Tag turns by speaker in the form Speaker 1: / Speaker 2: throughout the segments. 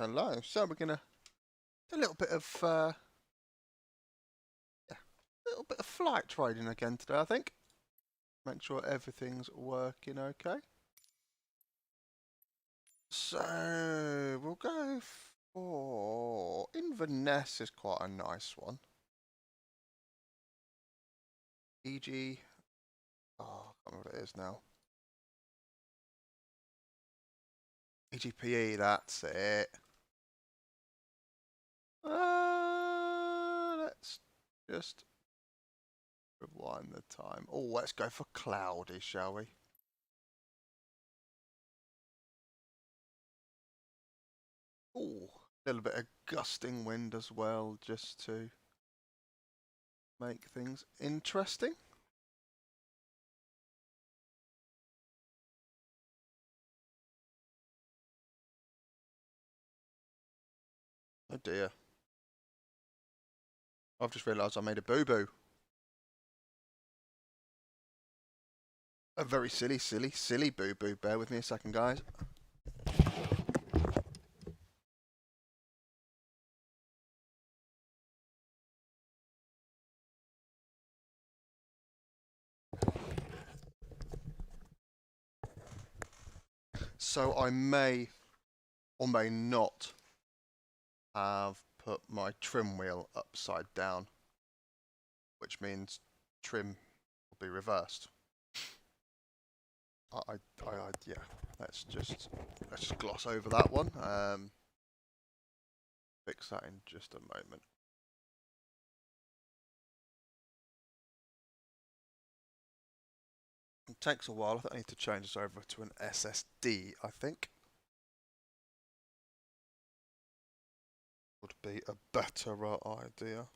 Speaker 1: hello. So we're gonna do a little bit of flight trading again today, I think. Make sure everything's working okay. So we'll go for Inverness is quite a nice one. E.g. Oh, I can't remember what it is now. EGPE, that's it. Let's just rewind the time. Oh, let's go for cloudy, shall we? Oh, a little bit of gusting wind as well, just to make things interesting. Oh dear. I've just realised I made a boo-boo. A very silly boo-boo. Bear with me a second, guys. So I may or may not have put my trim wheel upside down, which means trim will be reversed. Yeah. Let's just gloss over that one. Fix that in just a moment. It takes a while. I think I need to change this over to an SSD, I think. Would be a better idea.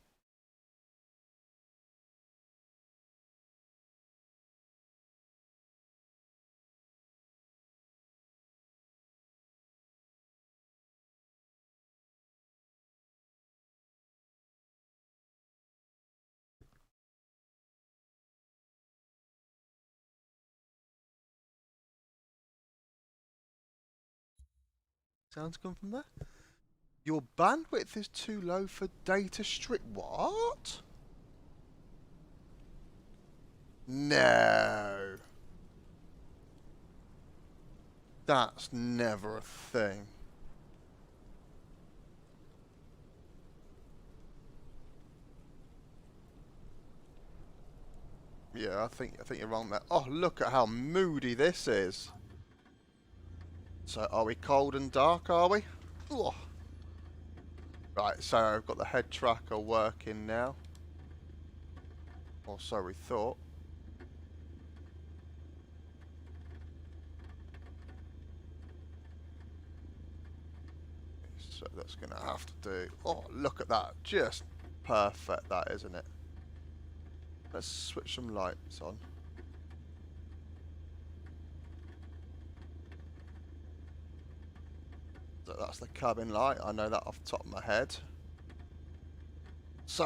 Speaker 1: Sounds come from there. Your bandwidth is too low for data stream. What? No. That's never a thing. Yeah, I think you're wrong there. Oh, look at how moody this is. So, are we cold and dark, are we? Ooh. Right, so I've got the head tracker working now. Or so we thought. So that's going to have to do... Oh, look at that. Just perfect, that, isn't it? Let's switch some lights on. So that's the cabin light. I know that off the top of my head. So,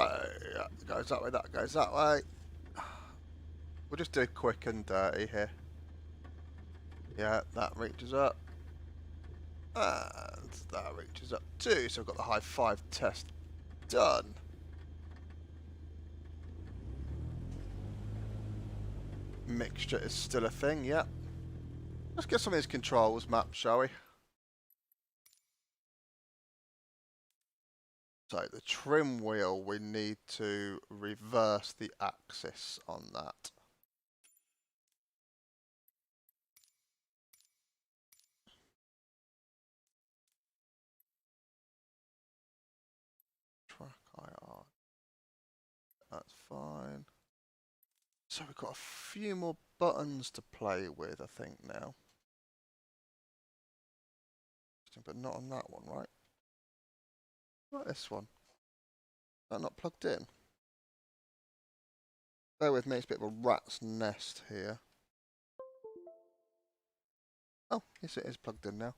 Speaker 1: that goes that way, that goes that way. We'll just do quick and dirty here. Yeah, that reaches up. And that reaches up too. So I've got the high 5 test done. Mixture is still a thing, yeah. Let's get some of these controls mapped, shall we? So the trim wheel, we need to reverse the axis on that. Track IR. That's fine. So we've got a few more buttons to play with, I think, now. But not on that one, right? Not this one. That not plugged in. Bear with me, it's a bit of a rat's nest here. Oh, yes it is plugged in now.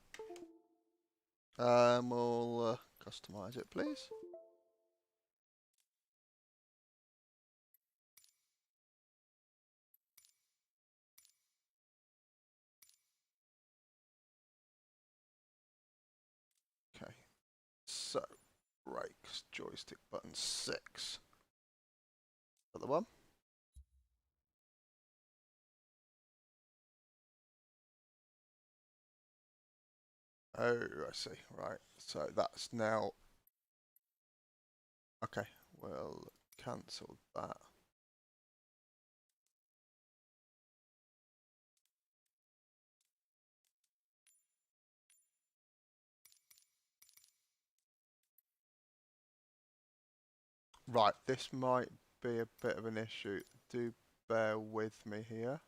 Speaker 1: We'll customize it, please. Okay, brakes, joystick button 6. Is that the one? Oh, I see. Right. So that's now... Okay, we'll cancel that. Right, this might be a bit of an issue. Do bear with me here.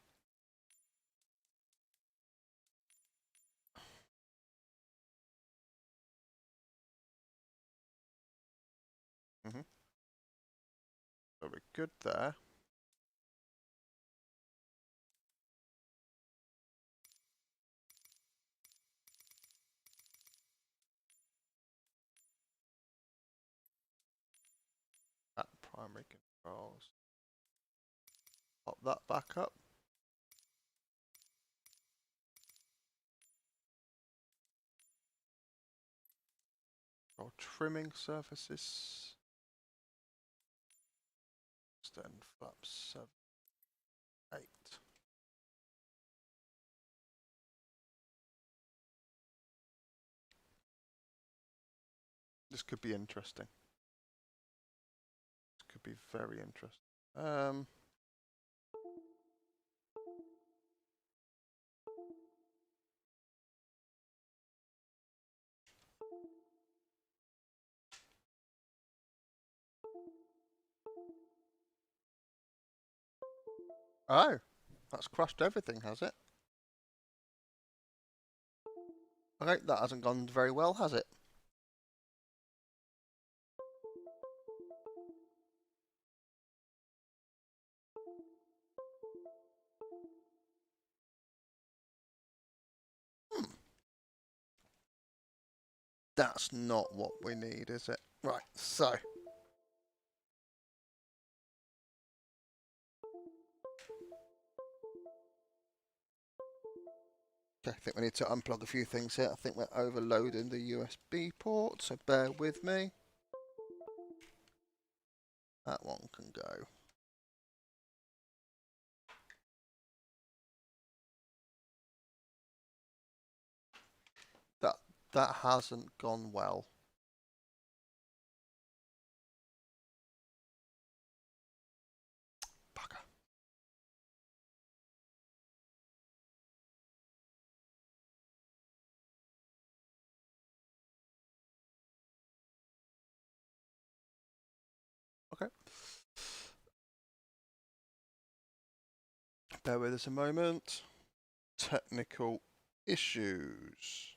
Speaker 1: So we're good there. At primary controls. Pop that back up. Or trimming surfaces. Extend flaps 7, 8. This could be interesting. This could be very interesting. Oh, that's crushed everything, has it? Okay, that hasn't gone very well, has it? Hmm. That's not what we need, is it? Right, so... Okay, I think we need to unplug a few things here. I think we're overloading the USB port, so bear with me. That one can go. That hasn't gone well. Bugger. Okay. Bear with us a moment. Technical issues.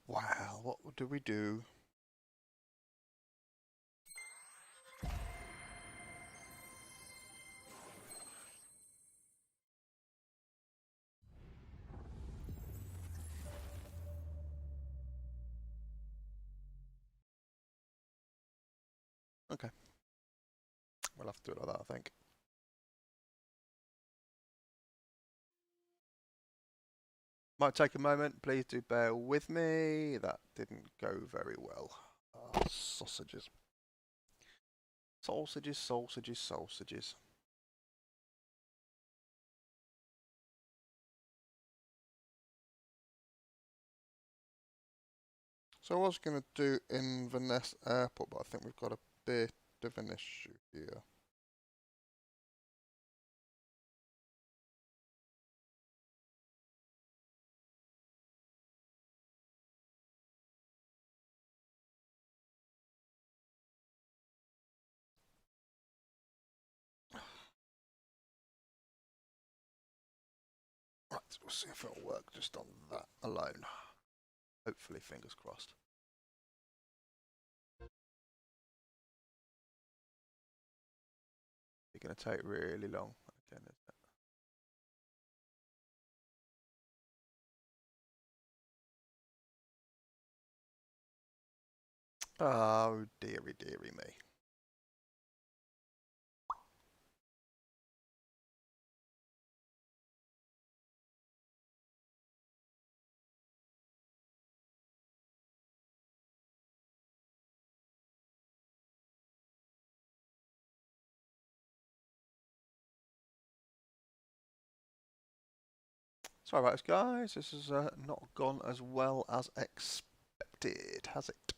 Speaker 1: Wow, what do we do? Okay. We'll have to do it like that, I think. Might take a moment. Please do bear with me. That didn't go very well. Sausages. Sausages, sausages, sausages. So I was going to do Inverness Airport, but I think we've got a bit of an issue here. Right, we'll see if it'll work just on that alone. Hopefully, fingers crossed. It's going to take really long. Again, isn't it? Oh, dearie, dearie me. Sorry about this, guys. This has not gone as well as expected, has it?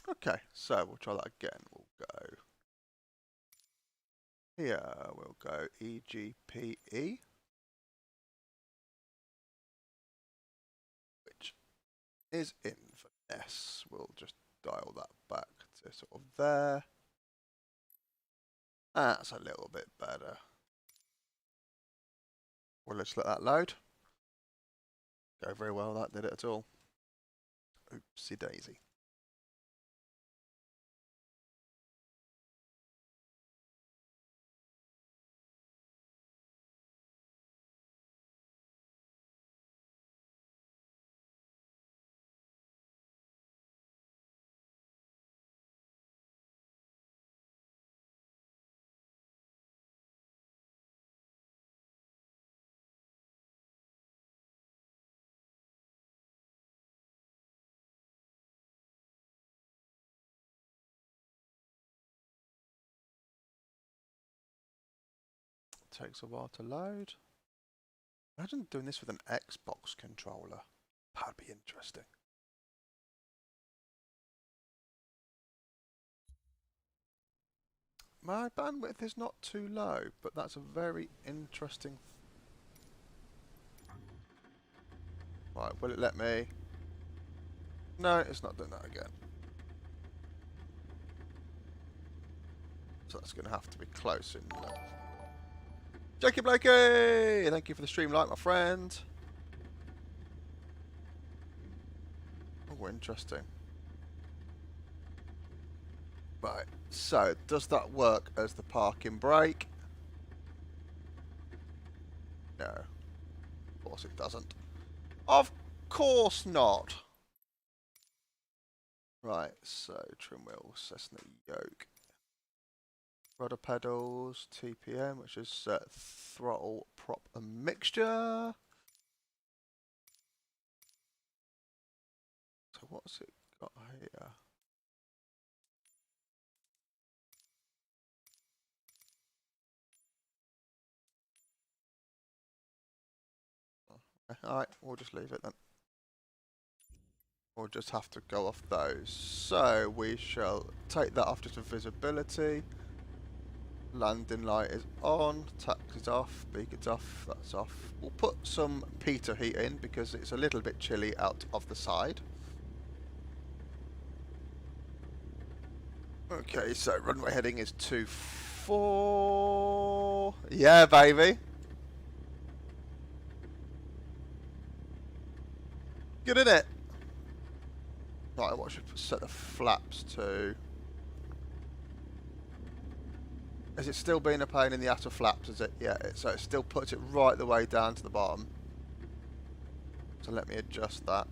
Speaker 1: Okay, so we'll try that again. We'll go here. We'll go EGPE, which is Inverness. We'll just dial that back to sort of there. That's a little bit better. Well, let's let that load. Go very well, that did it at all. Oopsie daisy. Takes a while to load. Imagine doing this with an Xbox controller. That'd be interesting. My bandwidth is not too low, but that's a very interesting. Right, will it let me? No, it's not doing that again. So that's going to have to be close enough. Jackie Blakey! Thank you for the stream like, my friend. Oh, interesting. Right, so does that work as the parking brake? No. Of course it doesn't. Of course not. Right, so trim wheels, Cessna yoke. Rudder pedals, TPM, which is throttle, prop and mixture. So what's it got here? Alright, we'll just leave it then. We'll just have to go off those. So we shall take that off just for visibility. Landing light is on, tax is off, beacon's off, that's off. We'll put some Peter heat in because it's a little bit chilly out of the side. Okay, so runway heading is 24. Yeah, baby. Good, in it? Right, what should I set the flaps to? Is it still being a pain in the ass of flaps, is it? Yeah, so it still puts it right the way down to the bottom. So let me adjust that.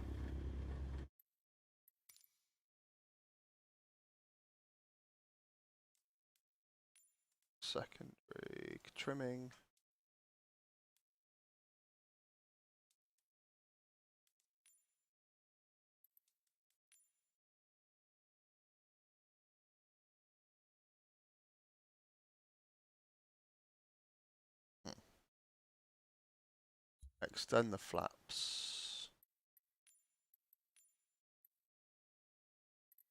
Speaker 1: Secondary trimming. Extend the flaps.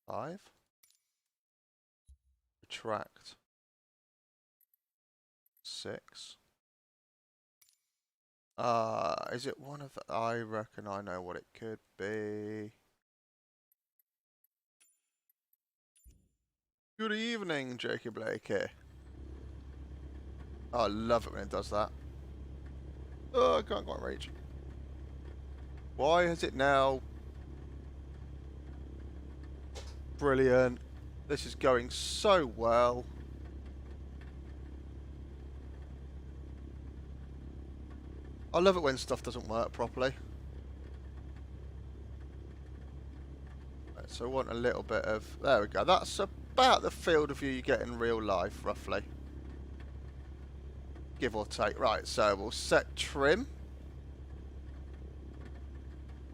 Speaker 1: 5. Retract. 6. Is it one of the... I reckon I know what it could be. Good evening, Jakey Blakey. Oh, I love it when it does that. Oh, I can't quite reach. Why is it now? Brilliant. This is going so well. I love it when stuff doesn't work properly. Right, so I want a little bit of... There we go. That's about the field of view you get in real life, roughly. give or take. Right, so we'll set trim.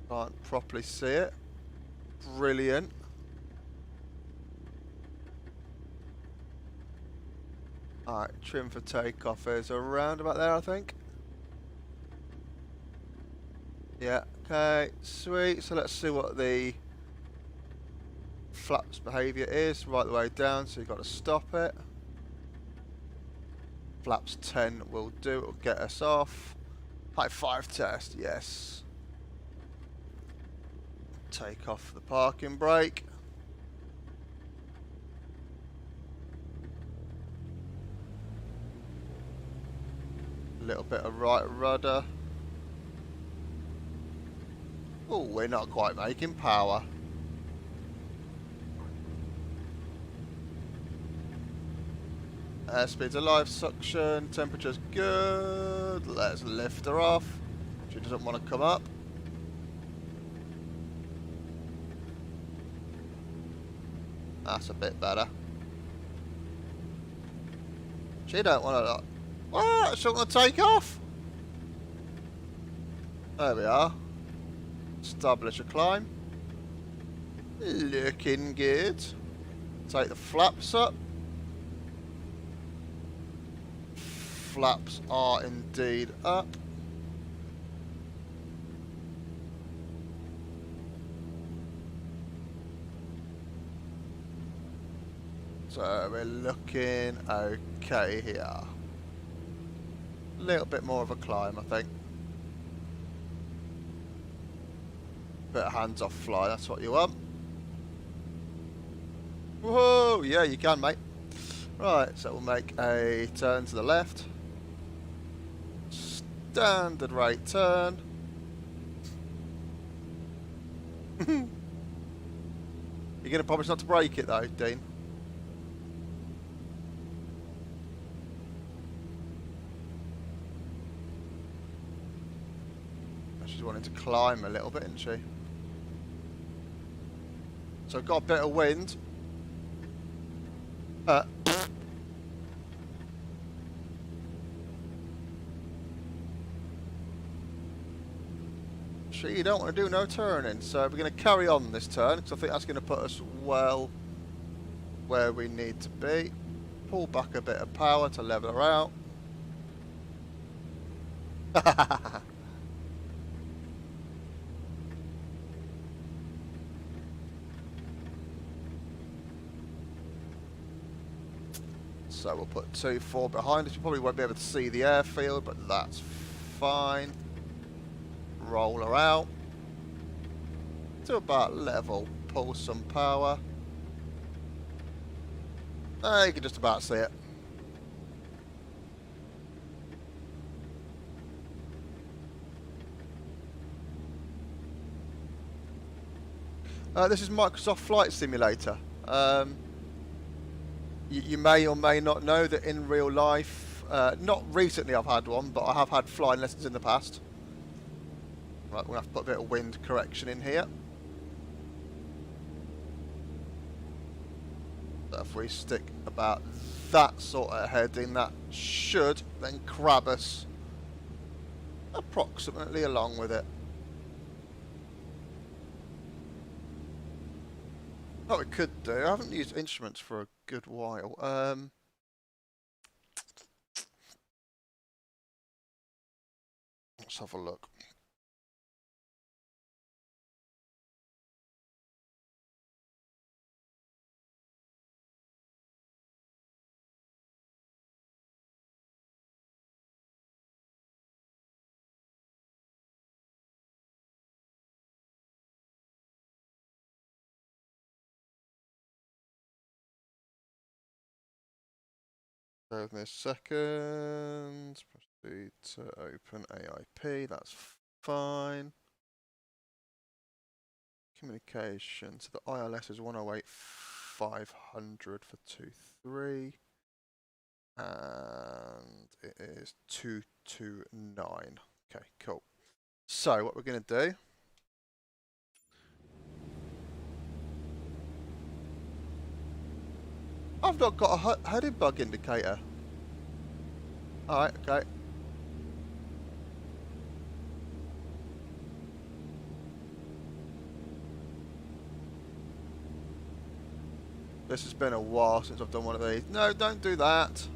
Speaker 1: Can't properly see it. Brilliant. Alright, trim for takeoff is around about there, I think. Yeah, okay, sweet. So let's see what the flaps behaviour is. Right the way down, so you've got to stop it. Flaps 10 will do, it'll get us off. High 5 test, yes. Take off the parking brake. A little bit of right rudder. Oh, we're not quite making power. Airspeed's alive, suction, temperature's good. Let's lift her off. She doesn't want to come up. That's a bit better. She don't want to... What? She don't want to take off? There we are. Establish a climb. Looking good. Take the flaps up. Flaps are indeed up. So we're looking okay here. A little bit more of a climb, I think. Bit of hands off fly, that's what you want. Whoa, yeah, you can, mate. Right, so we'll make a turn to the left. Standard right turn. You're going to promise not to break it though, Dean? She's wanting to climb a little bit, isn't she? So got a bit of wind. You don't want to do no turning, so we're going to carry on this turn because I think that's going to put us well where we need to be. Pull back a bit of power to level her out. So we'll put 2-4 behind us. You probably won't be able to see the airfield, but that's fine. Roll her out to about level, pull some power. You can just about see it. This is Microsoft Flight Simulator. You may or may not know that in real life, not recently I've had one, but I have had flying lessons in the past. Right, we're going to have to put a bit of wind correction in here. So if we stick about that sort of heading, that should then grab us approximately along with it. What we could do, I haven't used instruments for a good while. Let's have a look. Bear with me a second. Proceed to open AIP, that's fine. Communication, so the ILS is 108,500 for 2-3. And it is 229. Okay, cool. So what we're going to do... I've not got a heading bug indicator. Alright, okay. This has been a while since I've done one of these. No, don't do that.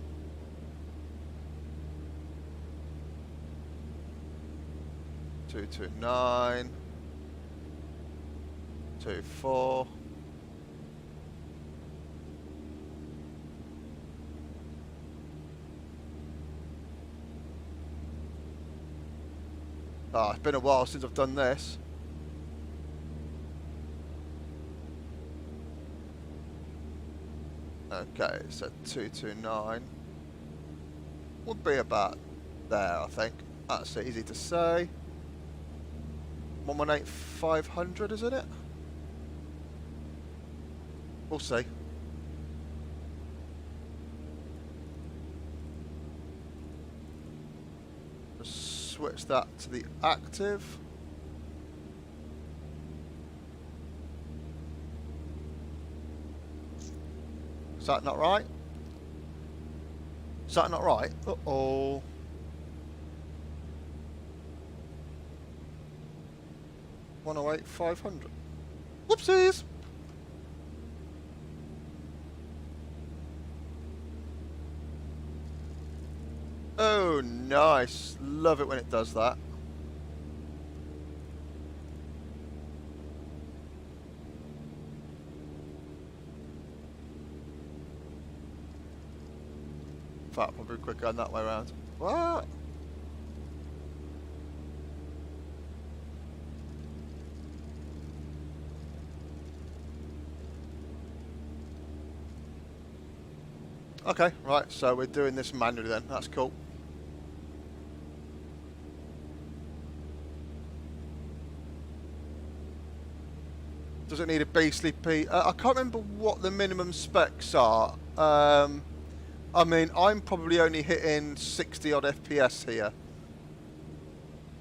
Speaker 1: Two, 2, 9. 2, 4. Ah, it's been a while since I've done this. Okay, so 2, 2, 9 would be about there, I think. That's easy to say. 118 500, isn't it? We'll see. Just switch that to the active. Is that not right? Is that not right? Uh-oh. 108 500. Whoopsies! Oh, nice. Love it when it does that. In fact, probably quicker going that way around. What? Okay, right, so we're doing this manually then. That's cool. Does it need a beastly P? I can't remember what the minimum specs are. I mean, I'm probably only hitting 60 odd FPS here.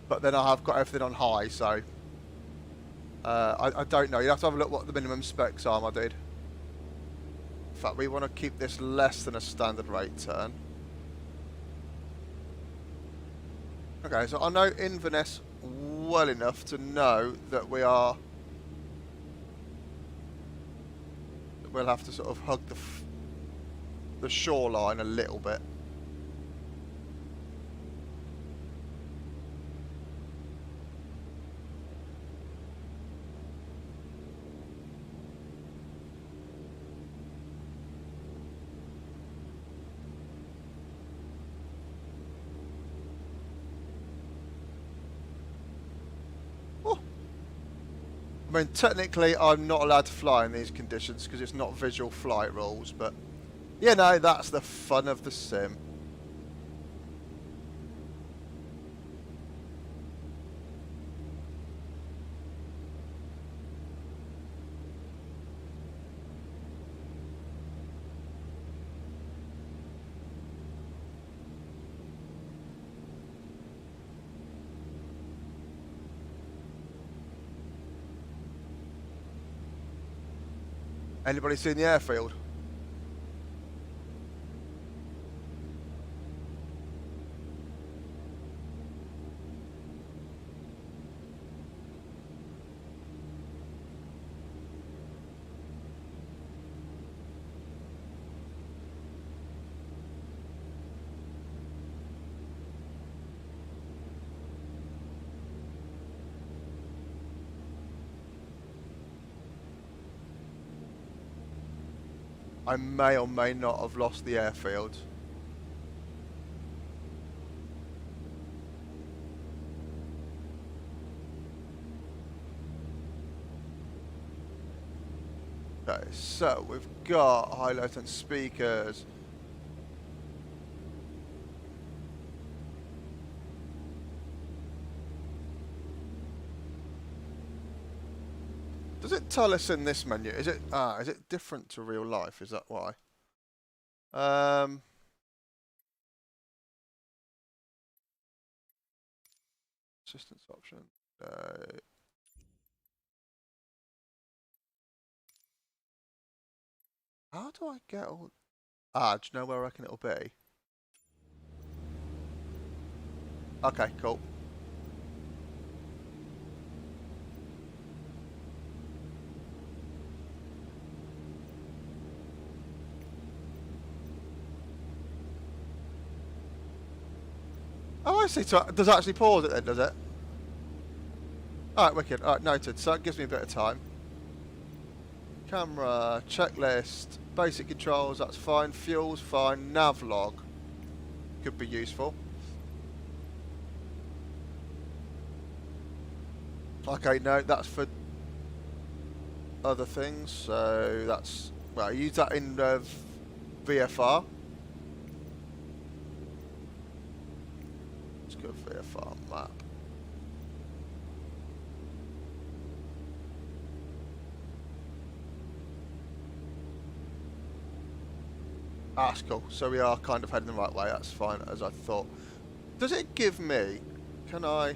Speaker 1: But then I have got everything on high, so... I don't know. You have to have a look what the minimum specs are, my dude. In fact, we want to keep this less than a standard rate turn. Okay, so I know Inverness well enough to know that we'll have to sort of hug the shoreline a little bit. I mean, technically, I'm not allowed to fly in these conditions because it's not visual flight rules, but... Yeah, no, that's the fun of the sim. Anybody seen the airfield? I may or may not have lost the airfield. Okay, so we've got highlight and speakers. Does it tell us in this menu? Is it different to real life? Is that why? Assistance option. How do I get all... Ah, do you know where I reckon it'll be? Okay, cool. Oh, I see. So it does actually pause it then, does it? Alright, wicked. Alright, noted. So it gives me a bit of time. Camera, checklist, basic controls, that's fine. Fuel's fine. Nav log could be useful. Okay, no, that's for other things. So that's... Well, I use that in VFR. Let's go VFR map. Ah, that's cool. So we are kind of heading the right way. That's fine, as I thought. Does it give me... Can I...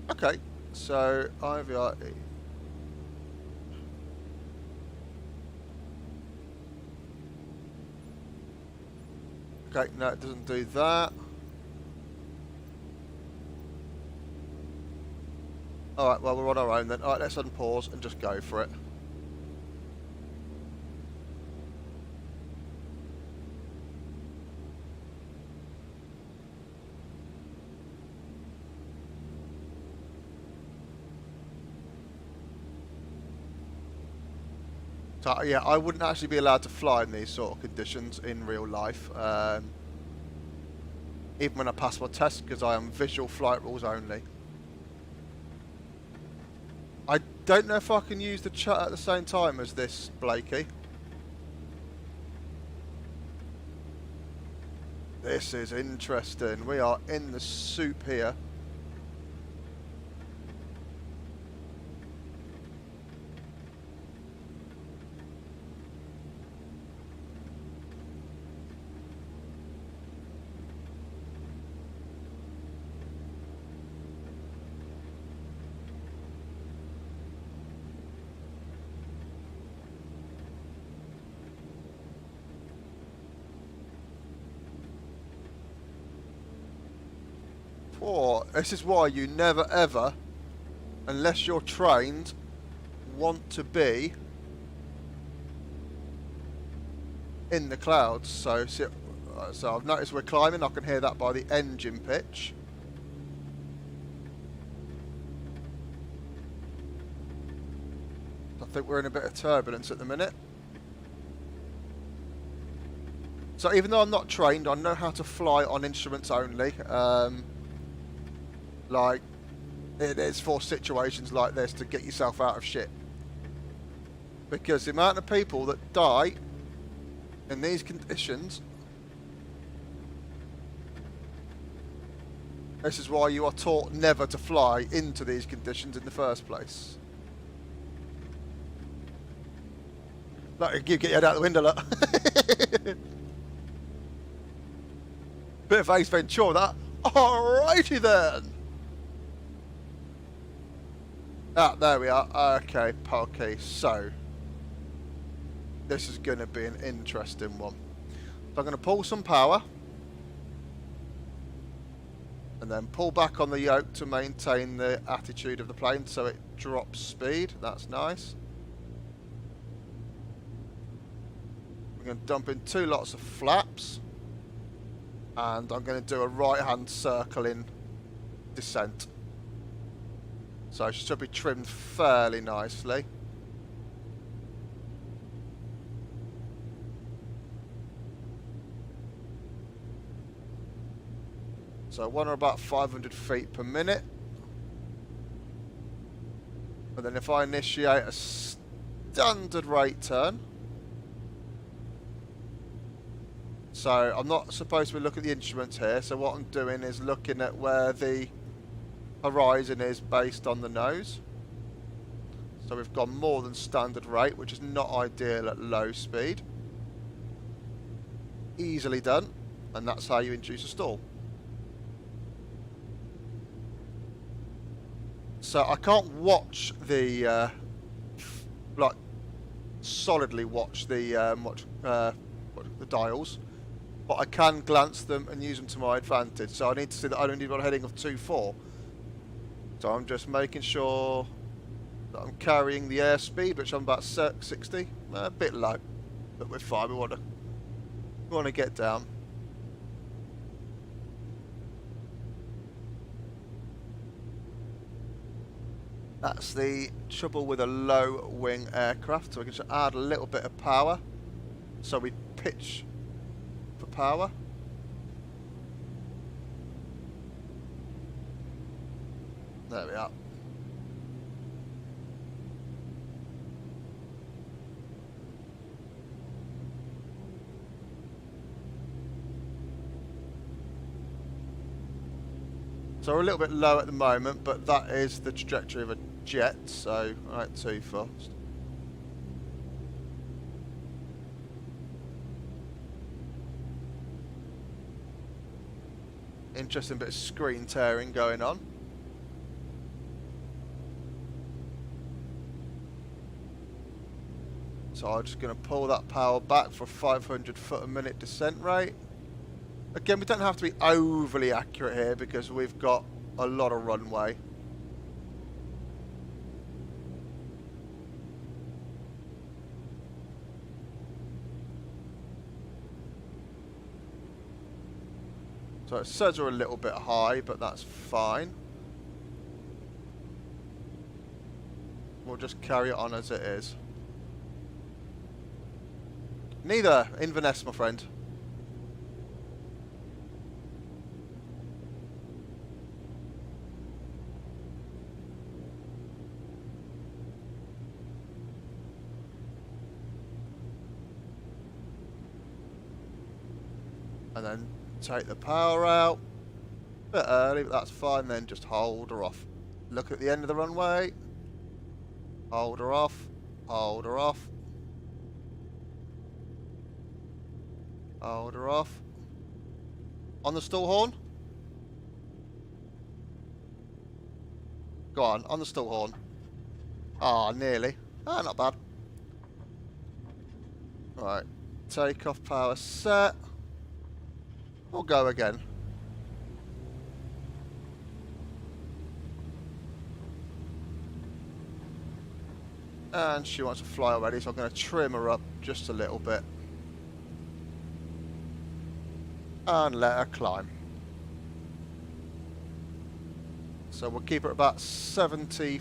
Speaker 1: Okay, so IVRE. Okay, no, it doesn't do that. Alright, well, we're on our own then. Alright, let's unpause and just go for it. So, yeah, I wouldn't actually be allowed to fly in these sort of conditions in real life. Even when I pass my test, because I am visual flight rules only. I don't know if I can use the chat at the same time as this, Blakey. This is interesting. We are in the soup here. Poor. This is why you never ever, unless you're trained, want to be in the clouds. So I've noticed we're climbing. I can hear that by the engine pitch. I think we're in a bit of turbulence at the minute. So even though I'm not trained, I know how to fly on instruments only. Like, it is for situations like this to get yourself out of shit. Because the amount of people that die in these conditions, this is why you are taught never to fly into these conditions in the first place. Like, you get your head out the window, look. Bit of Ace Ventura, that. Alrighty then. Ah, there we are. Okay, okay, so this is going to be an interesting one. So I'm going to pull some power and then pull back on the yoke to maintain the attitude of the plane so it drops speed. That's nice. We're going to dump in 2 lots of flaps and I'm going to do a right hand circle in descent. So it should be trimmed fairly nicely. So one are about 500 feet per minute. And then if I initiate a standard rate turn. So I'm not supposed to look at the instruments here. So what I'm doing is looking at where the horizon is based on the nose. So we've gone more than standard rate, which is not ideal at low speed. Easily done, and that's how you introduce a stall. So I can't watch the like solidly watch the dials, but I can glance them and use them to my advantage. So I need to see that I don't need a heading of 2-4. So I'm just making sure that I'm carrying the airspeed, which I'm about 60, a bit low, but we're fine. We want to get down. That's the trouble with a low wing aircraft, so we can just add a little bit of power. So we pitch for power. There we are. So we're a little bit low at the moment, but that is the trajectory of a jet, so not too fast. Interesting bit of screen tearing going on. So I'm just going to pull that power back for a 500 foot a minute descent rate. Again, we don't have to be overly accurate here because we've got a lot of runway. So it says we're a little bit high, but that's fine. We'll just carry it on as it is. Neither Inverness, my friend. And then take the power out. A bit early, but that's fine. Then just hold her off. Look at the end of the runway. Hold her off. Hold her off. Hold her off. On the stall horn. Go on the stall horn. Ah, nearly. Ah, not bad. Right. Takeoff power set. We'll go again. And she wants to fly already, so I'm going to trim her up just a little bit. And let her climb. So we'll keep her at about 70...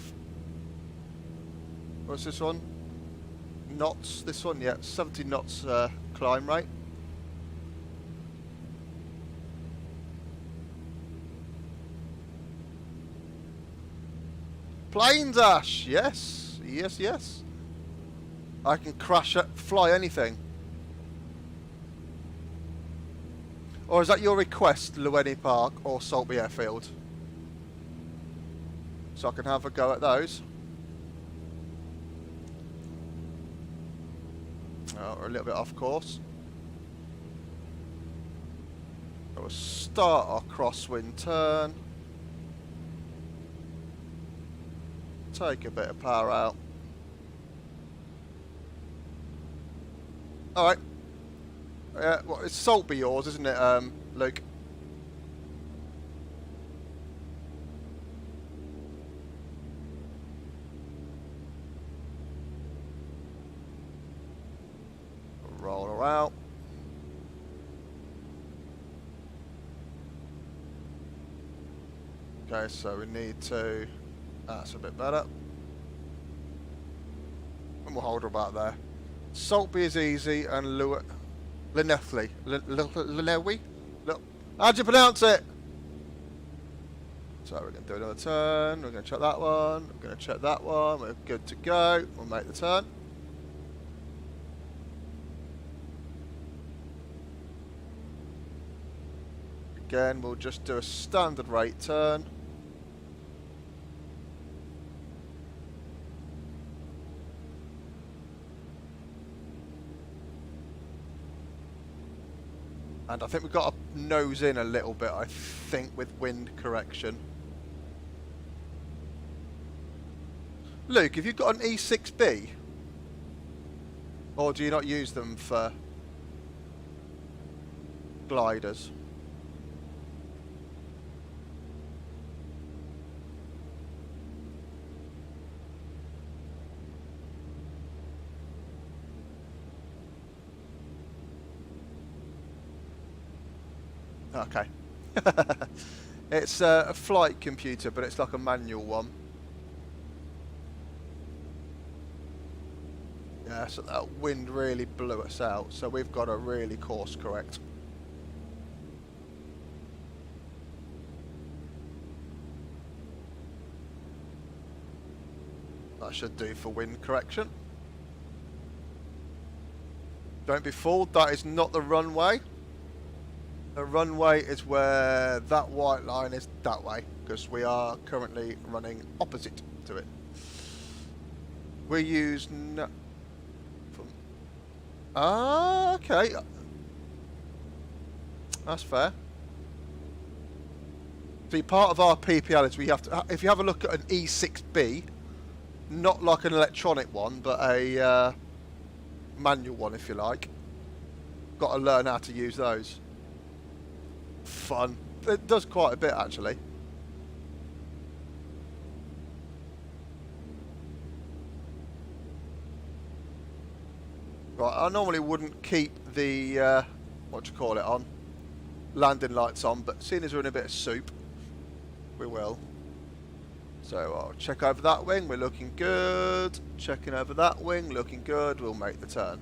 Speaker 1: What's this one? Knots, this one? Yeah, 70 knots climb rate. Plane dash, yes, yes, yes. I can crash it, fly anything. Or is that your request, Llewellyn Park or Saltby Airfield? So I can have a go at those. Oh, we're a little bit off course. We'll start our crosswind turn. Take a bit of power out. Alright. Well, it's Saltby yours, isn't it, Luke? Roll her out. Okay, so we need to... That's a bit better. And we'll hold her about there. Saltby is easy, and Llanelli. Llanelli? How do you pronounce it? So we're going to do another turn. We're going to check that one. We're going to check that one. We're good to go. We'll make the turn. Again, we'll just do a standard rate turn. And I think we've got to nose in a little bit, I think, with wind correction. Luke, have you got an E6B? Or do you not use them for gliders? Okay. It's a flight computer, but it's like a manual one. Yeah, so that wind really blew us out, so we've got to really course correct. That should do for wind correction. Don't be fooled, that is not the runway. The runway is where that white line is that way, because we are currently running opposite to it. We use okay. That's fair. See, part of our PPL is we have to, if you have a look at an E6B, not like an electronic one, but a manual one, if you like. Got to learn how to use those. Fun. It does quite a bit, actually. Right, I normally wouldn't keep the, what do you call it, on? Landing lights on, but seeing as we're in a bit of soup, we will. So I'll check over that wing, we're looking good. Checking over that wing, looking good, we'll make the turn.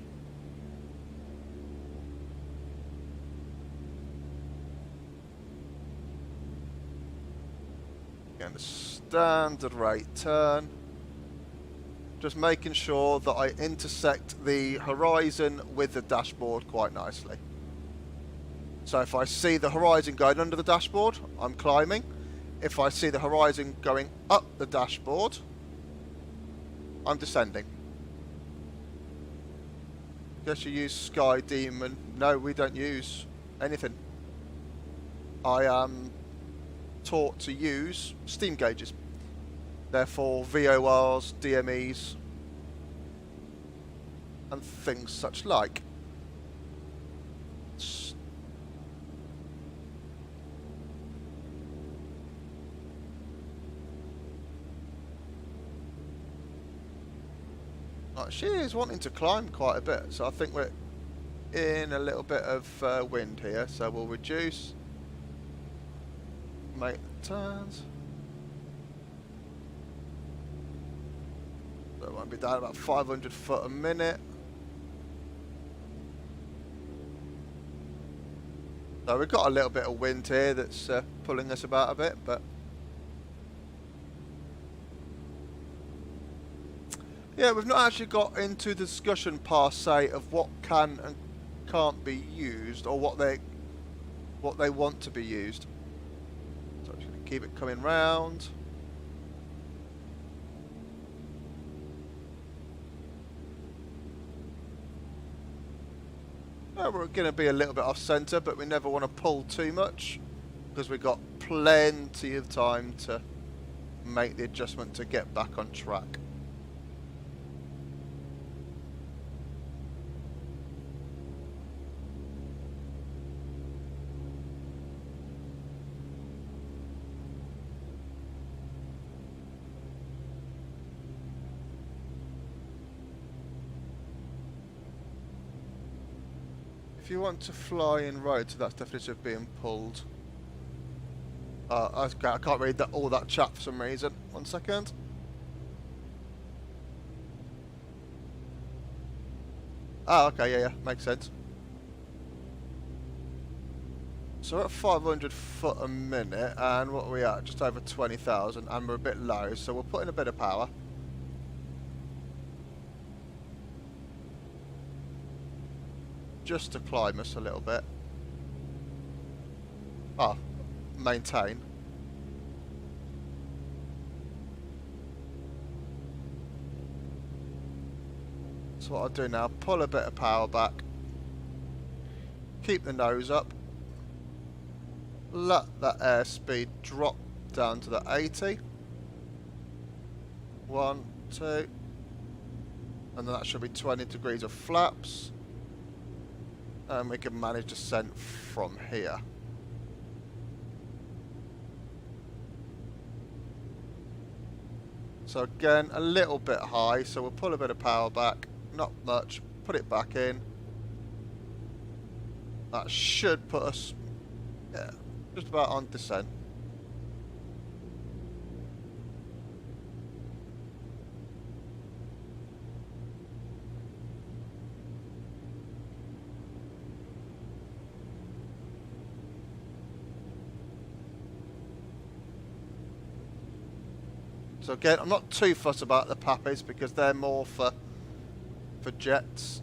Speaker 1: Again, the standard rate turn. Just making sure that I intersect the horizon with the dashboard quite nicely. So if I see the horizon going under the dashboard, I'm climbing. If I see the horizon going up the dashboard, I'm descending. Guess you use Sky Demon. No, we don't use anything. I am taught to use steam gauges. Therefore, VORs, DMEs, and things such like. She is wanting to climb quite a bit, so I think we're in a little bit of wind here, so we'll reduce, make the turns. So it won't be down about 500 foot a minute. So we've got a little bit of wind here that's pulling us about a bit, but yeah, we've not actually got into the discussion per se of what can and can't be used, or what they want to be used. So I'm just going to keep it coming round. We're going to be a little bit off centre, but we never want to pull too much, because we've got plenty of time to make the adjustment to get back on track. If you want to fly in road, so that's definition of being pulled. I can't read that all that chat for some reason. 1 second. Ah, okay, yeah, makes sense. So we're at 500 foot a minute, and what are we at? Just over 20,000, and we're a bit low, so we'll put in a bit of power. Just to climb us a little bit. Maintain. So what I'll do now, pull a bit of power back, keep the nose up, let that airspeed drop down to the 80. 1, 2, And then that should be 20 degrees of flaps. And we can manage descent from here. So again, a little bit high, so we'll pull a bit of power back. Not much. Put it back in. That should put us, yeah, just about on descent. So again, I'm not too fussed about the pappies because they're more for jets.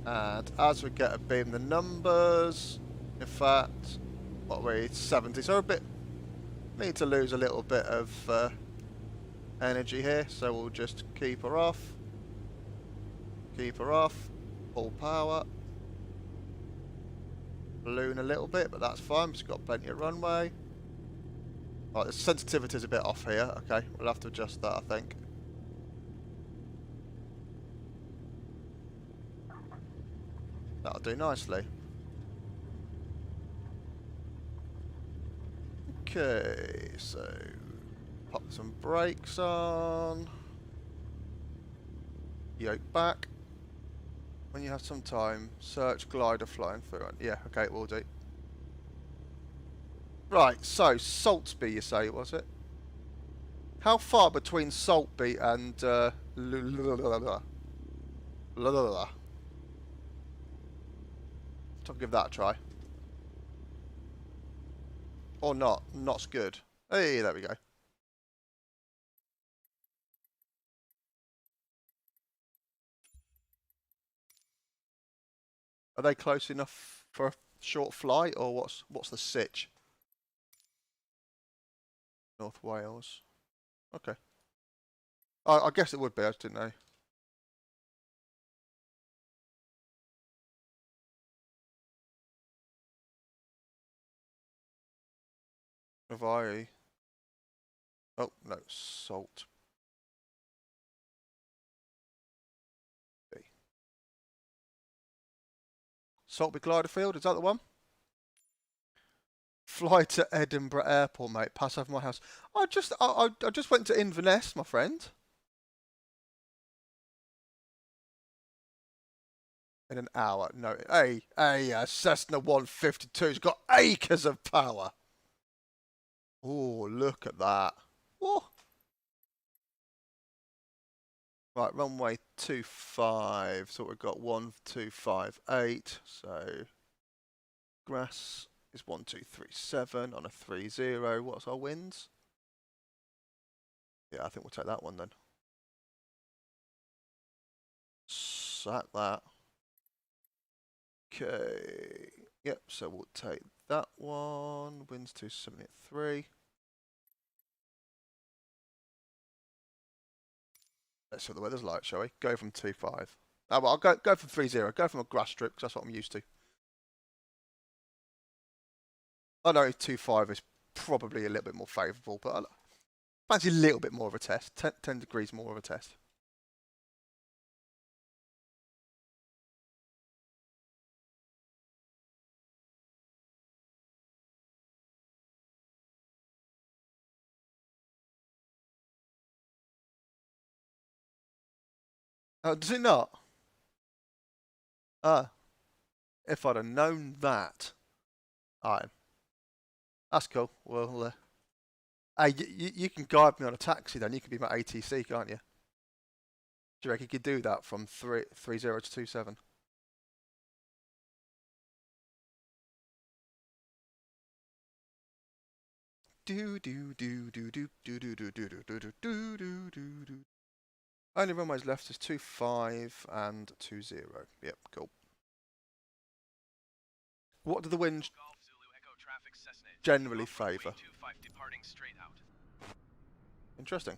Speaker 1: And as we get a beam, the numbers, in fact, what are we, 70. So we're a bit, need to lose a little bit of energy here. So we'll just keep her off. Keep her off. Full power. Balloon a little bit, but that's fine. It's got plenty of runway. Right, the sensitivity is a bit off here. Okay, we'll have to adjust that, I think. That'll do nicely. Okay, so pop some brakes on. Yoke back. When you have some time, search glider flying through it. Yeah, okay, we'll do. Right, so Saltby, you say, was it? How far between Saltby and I'll give that a try. Or not. Not's good. Hey, there we go. Are they close enough for a short flight, or what's the sitch? North Wales. Okay. I guess it would be. I just didn't know. Have I? Oh no, Salt. Saltby glider field. Is that the one? Fly to Edinburgh Airport, mate. Pass over my house. I just went to Inverness, my friend. In an hour. No, a Cessna 152's got acres of power. Oh, look at that. Oh. Right, runway 25. So we've got 1258. So grass is 1237 on a 30. What's our winds? Yeah, I think we'll take that one then. Sack that. Okay. Yep, so we'll take that one. Winds 273. Let's see what the weather's like, shall we? Go from 2.5. Oh, well, I'll go from 3.0. Go from a grass strip, because that's what I'm used to. I know 2.5 is probably a little bit more favourable, but I fancy a little bit more of a test. 10 degrees more of a test. Oh, does it not? Ah, if I'd have known that. Alright. That's cool. Well, hey, you can guide me on a taxi then. You can be my ATC, can't you? Do you reckon you could do that from 3.0 to 2.7? Do do do do do do do do do do do do do do do. Only runways left is 2.5 and 2.0. Yep, cool. What do the winds generally favour? Interesting.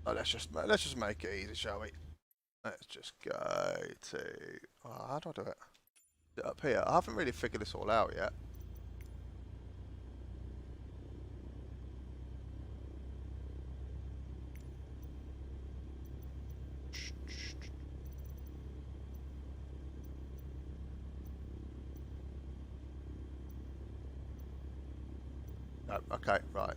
Speaker 1: Oh, let's just make it easy, shall we? Let's just go to. Oh, how do I do it? Up here. I haven't really figured this all out yet. Oh, okay, right.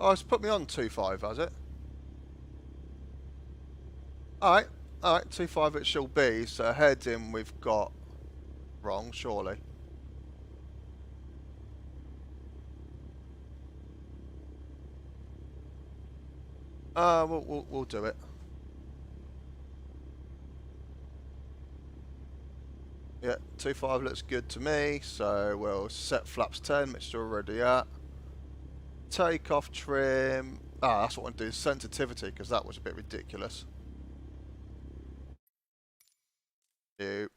Speaker 1: Oh, it's put me on 2.5, has it? Alright, alright, 2.5 it shall be. So heading we've got wrong, surely. We'll do it. Yeah, 2.5 looks good to me. So we'll set flaps 10, which we're already at. Take off trim. Ah, that's what I want to do, sensitivity, because that was a bit ridiculous. You.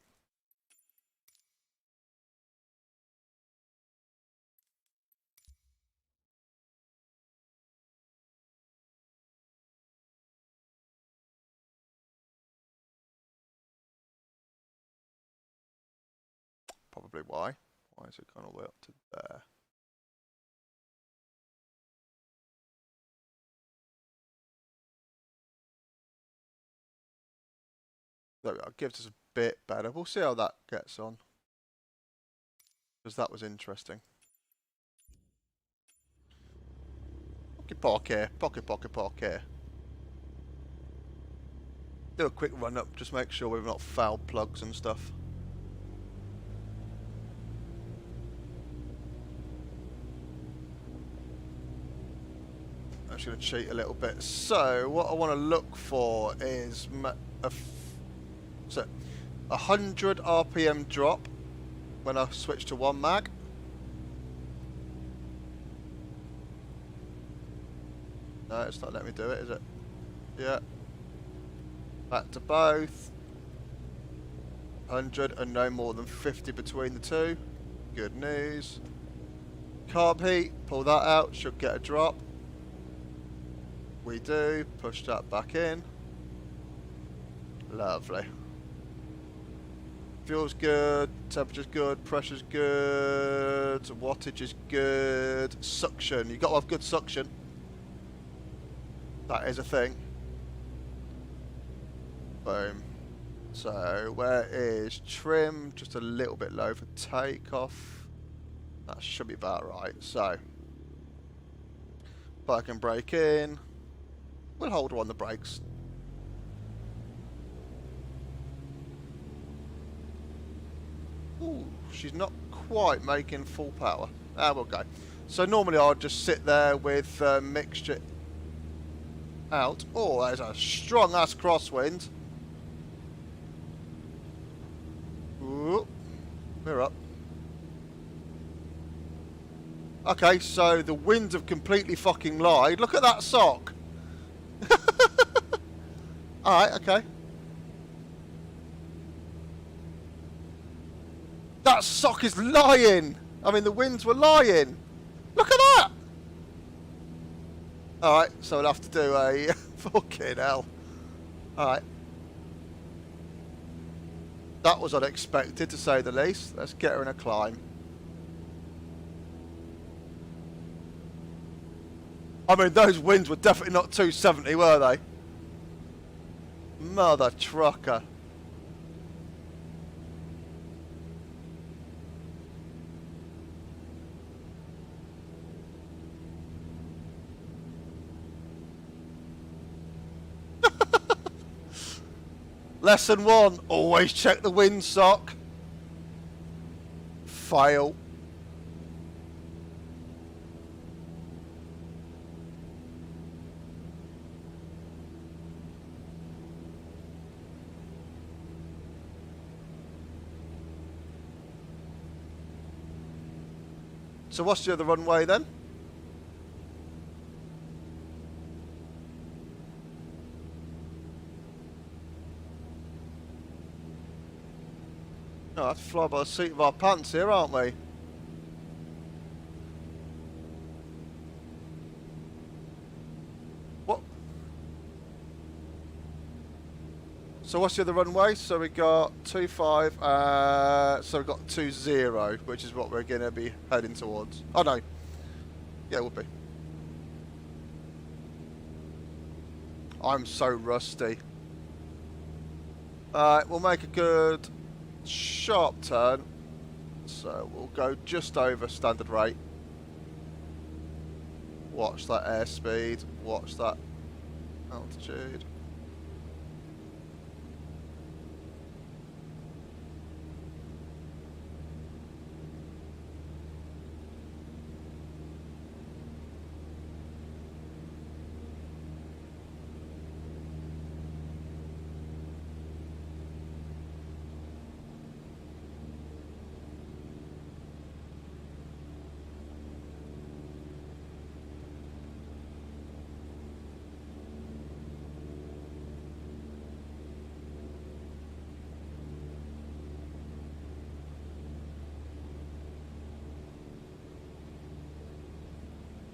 Speaker 1: Probably why. Why is it gone all the way up to there? There we go. Gives us a bit better. We'll see how that gets on. Because that was interesting. Pocket here. Pocket here. Do a quick run up. Just make sure we've not fouled plugs and stuff. I'm just going to cheat a little bit. So, what I want to look for is a 100 RPM drop when I switch to 1 mag. No, it's not letting me do it, is it? Yeah. Back to both. 100 and no more than 50 between the two. Good news. Carb heat, pull that out, should get a drop. We do. Push that back in. Lovely. Fuel's good, temperature's good, pressure's good, wattage is good, suction. You've got to have good suction. That is a thing. Boom. So, where is trim? Just a little bit low for takeoff. That should be about right. So, park and brake in. We'll hold her on the brakes. Ooh, she's not quite making full power. Ah, we'll go. So normally I'd just sit there with mixture out. Oh, there's a strong ass crosswind. Ooh, we're up. Okay, so the winds have completely fucking lied. Look at that sock. Alright, okay. That sock is lying. I mean, the winds were lying. Look at that. Alright, so we'll have to do a... fucking hell. Alright. That was unexpected, to say the least. Let's get her in a climb. I mean, those winds were definitely not 270, were they? Mother trucker. Lesson 1, always check the windsock. Fail. So what's the other runway then? Oh, I have to fly by the seat of our pants here, aren't we? What? So what's the other runway? So we got 25, so we got 20, which is what we're going to be heading towards. Oh no. Yeah, it would be. I'm so rusty. Alright, we'll make a good sharp turn. So we'll go just over standard rate. Watch that airspeed. Watch that altitude.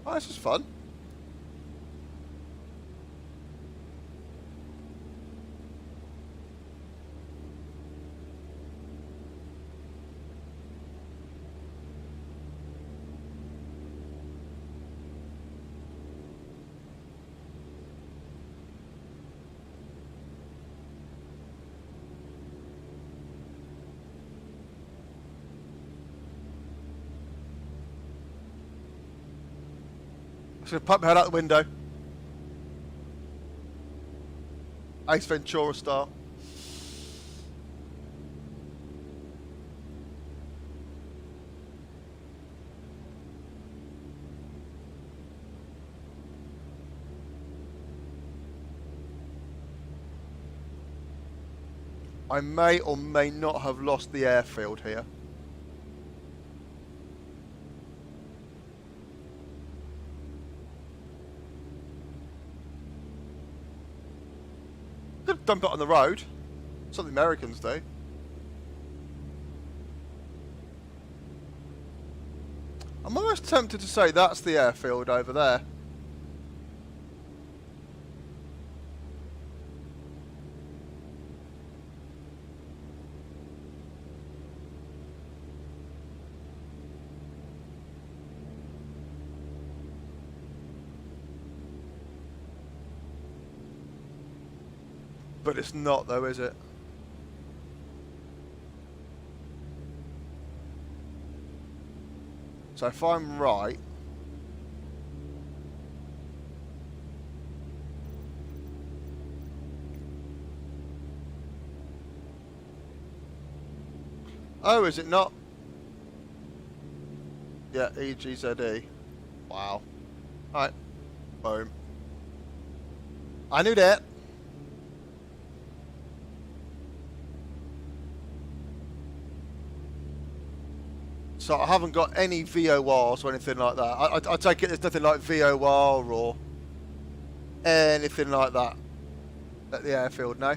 Speaker 1: Oh, this is fun. I'm just going to pop my head out the window. Ace Ventura style. I may or may not have lost the airfield here. Could dump it on the road. That's what the Americans do. I'm almost tempted to say that's the airfield over there. But it's not though, is it? So if I'm right... Oh, is it not? Yeah, EGZE. Wow. Alright. Boom. I knew that. So I haven't got any VORs or anything like that. I take it there's nothing like VOR or anything like that at the airfield, no?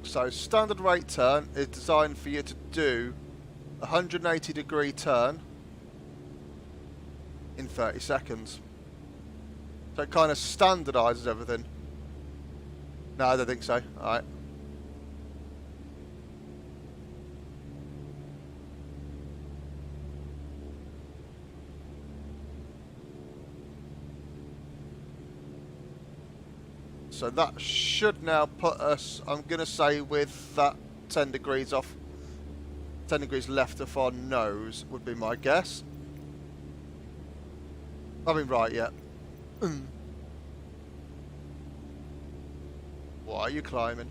Speaker 1: So standard rate turn is designed for you to do a 180-degree turn in 30 seconds. So it kind of standardises everything. No, I don't think so. Alright. So that should now put us, I'm going to say, with that 10 degrees off, 10 degrees left of our nose would be my guess. I mean, right, yeah. Why are you climbing?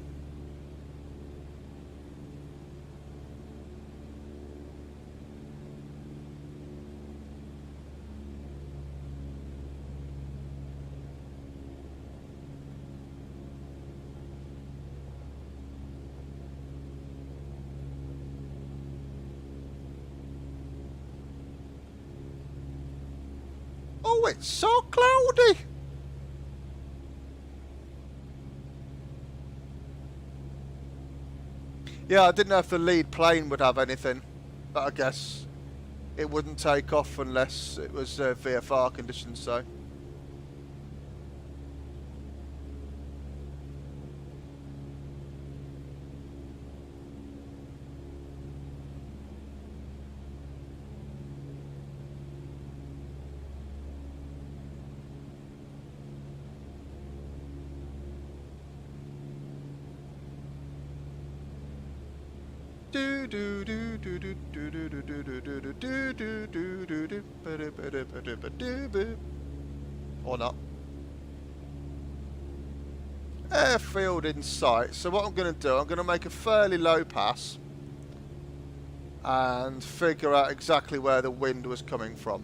Speaker 1: Oh, it's so cloudy! Yeah, I didn't know if the lead plane would have anything. But I guess it wouldn't take off unless it was VFR conditions, so. Or not. Airfield in sight. So what I'm going to do, I'm going to make a fairly low pass and figure out exactly where the wind was coming from.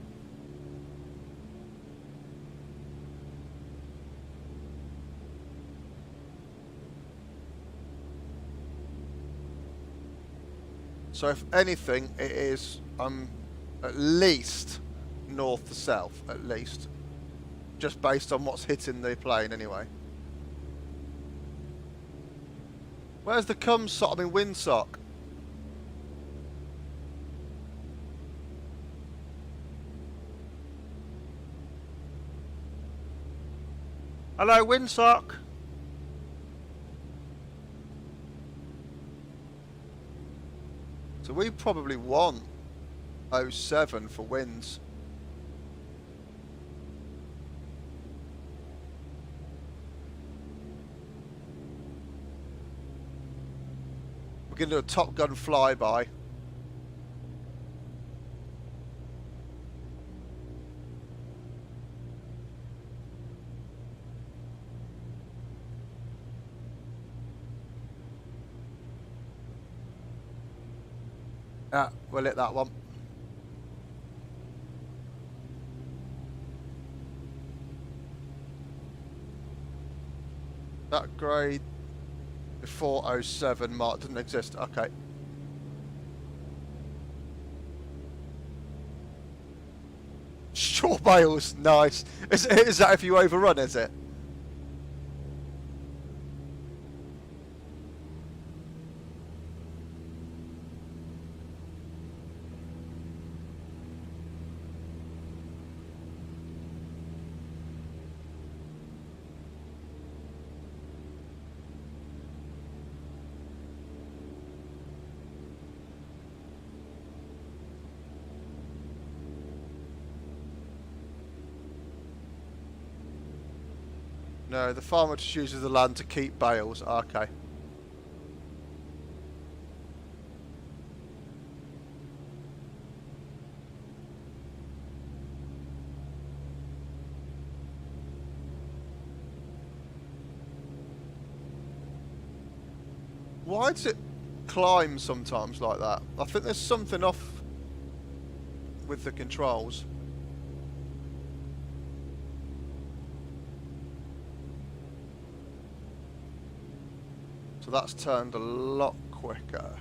Speaker 1: So if anything, it is at least north to south, at least. Just based on what's hitting the plane anyway. Where's the CumSock? I mean windsock. Hello, windsock. So we probably want 07 for winds. We're going to do a Top Gun flyby. Ah, we'll hit that one. That grade before 07 mark didn't exist. Okay. Shore bales, nice. Is that if you overrun, is it? No, the farmer just uses the land to keep bales. Okay. Why does it climb sometimes like that? I think there's something off with the controls. So that's turned a lot quicker.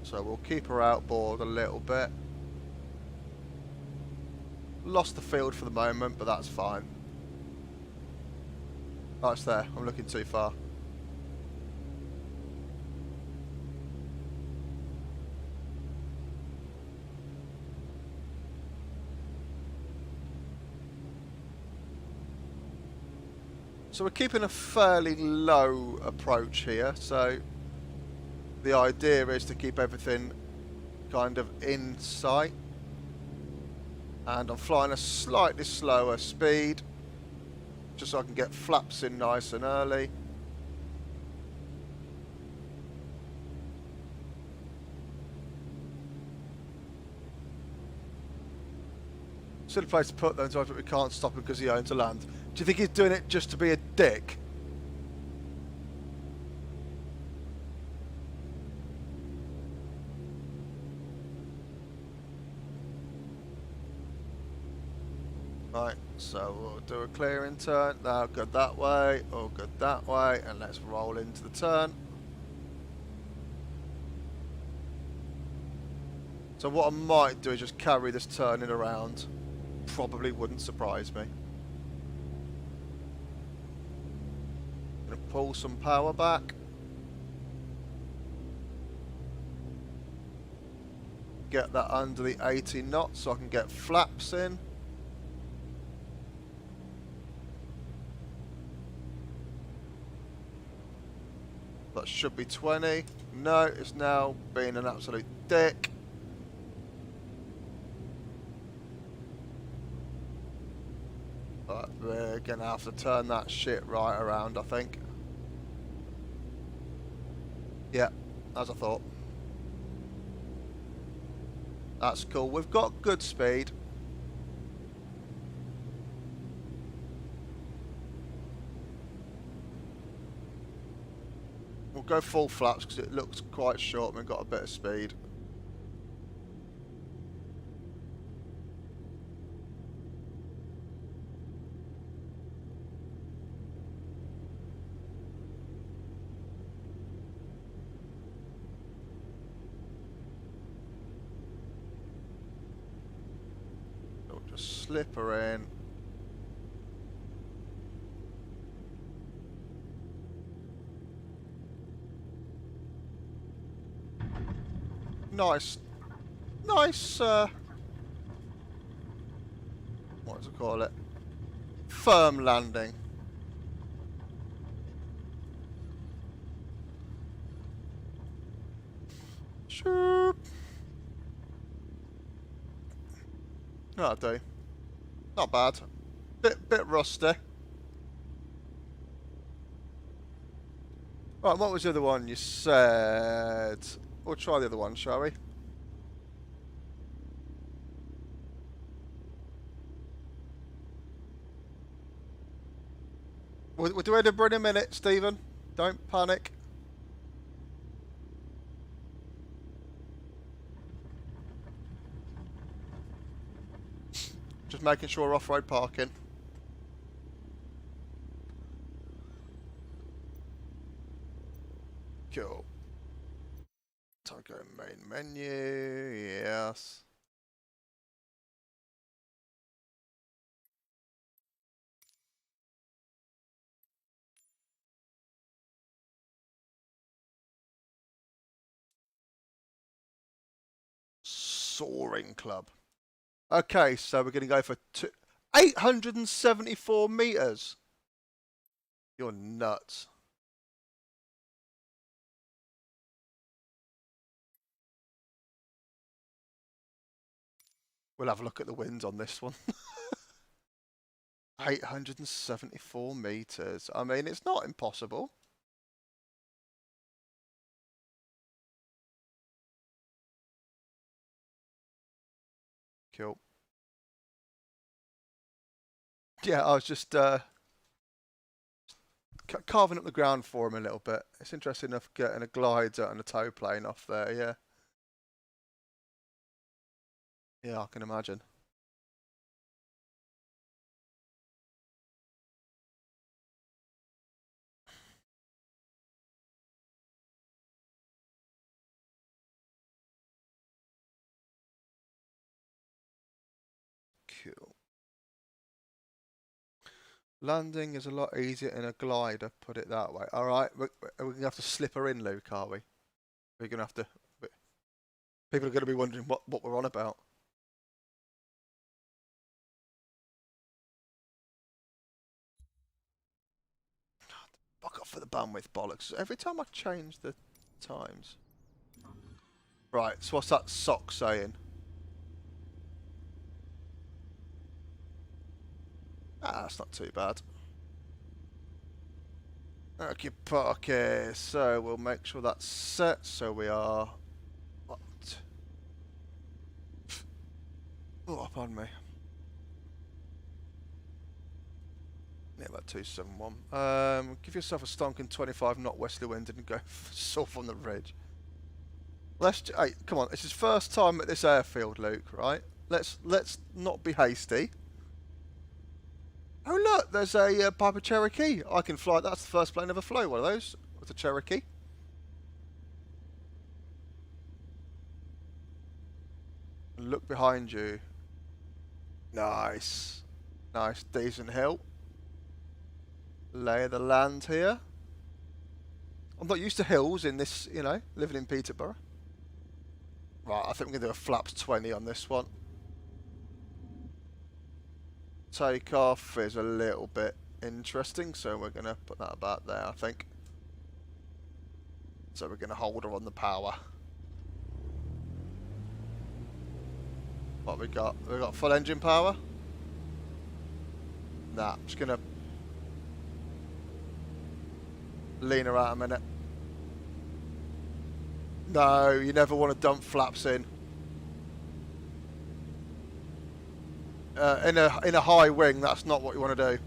Speaker 1: So we'll keep her outboard a little bit. Lost the field for the moment, but that's fine. Oh, it's there. I'm looking too far. So we're keeping a fairly low approach here, so the idea is to keep everything kind of in sight. And I'm flying a slightly slower speed, just so I can get flaps in nice and early. Silly place to put them, so we can't stop him because he owns the land. Do you think he's doing it just to be a dick? Right, so we'll do a clearing turn. Now good that way, all good that way, and let's roll into the turn. So what I might do is just carry this turning around. Probably wouldn't surprise me. Gonna pull some power back. get that under the 80 knots so I can get flaps in. That should be 20. No, it's now being an absolute dick. But we're going to have to turn that shit right around, I think. Yeah, as I thought. That's cool. We've got good speed. We'll go full flaps because it looks quite short and we've got a bit of speed. So we'll just slip her in. Nice, what does it call it? Firm landing. Shoop. That'll do. Not bad. Bit rusty. Right, what was the other one you said? We'll try the other one, shall we? We'll do Edinburgh in a minute, Stephen. Don't panic. Just making sure we're off-road parking. Cool. Time to go main menu. Yes. Soaring Club. Okay, so we're going to go for 874 meters. You're nuts. We'll have a look at the winds on this one. 874 meters. I mean, it's not impossible. Cool. Yeah, I was just carving up the ground for him a little bit. It's interesting enough getting a glider and a tow plane off there, yeah. Yeah, I can imagine. Cool. Landing is a lot easier in a glider, put it that way. Alright, we're going to have to slip her in, Luke, are we? We're going to have to... People are going to be wondering what we're on about. Fuck off for the bandwidth bollocks. Every time I change the times. Right, so what's that sock saying? Ah, that's not too bad. Okay, okay, so we'll make sure that's set, so we are... What? Oh, pardon me. Yeah, about 271. Give yourself a stonking 25 knot westerly wind and go south on the ridge. Hey, come on, it's his first time at this airfield, Luke, right? Let's not be hasty. Oh look, there's a Piper Cherokee. I can fly. That's the first plane I've ever flown one of those with a Cherokee. Look behind you. Nice, nice, decent hill. Lay of the land here. I'm not used to hills in this, you know, living in Peterborough. Right, I think we're going to do a flaps 20 on this one. Takeoff is a little bit interesting, so we're going to put that about there, I think. So we're going to hold her on the power. What we got? We got full engine power? Nah, I'm just going to lean her out a minute. No, you never want to dump flaps in. In a high wing, that's not what you want to do.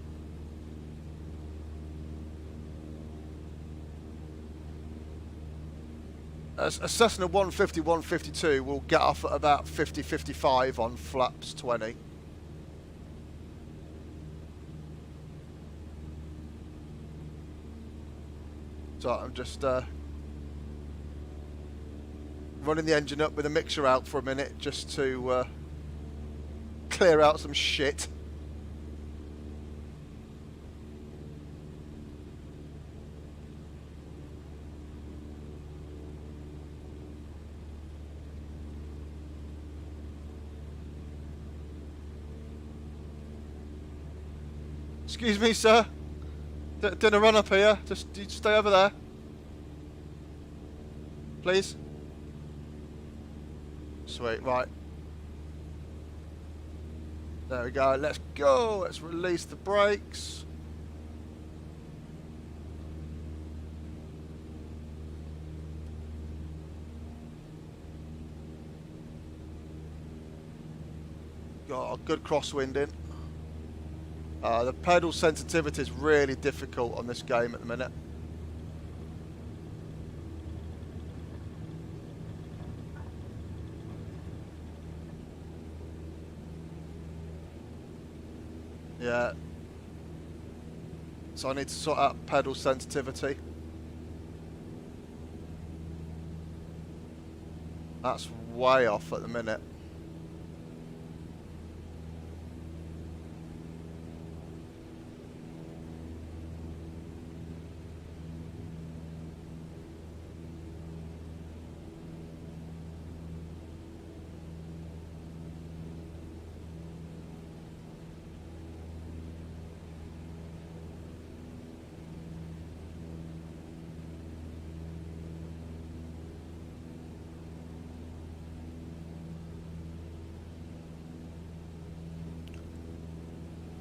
Speaker 1: A Cessna 150, 152 will get off at about 50, 55 on flaps 20. So I'm just running the engine up with the mixer out for a minute just to clear out some shit. Excuse me, sir. Doing a run up here. Just you stay over there, please. Sweet, right. There we go. Let's go. Let's release the brakes. Got a good crosswind in. The pedal sensitivity is really difficult on this game at the minute. Yeah. So I need to sort out pedal sensitivity. That's way off at the minute.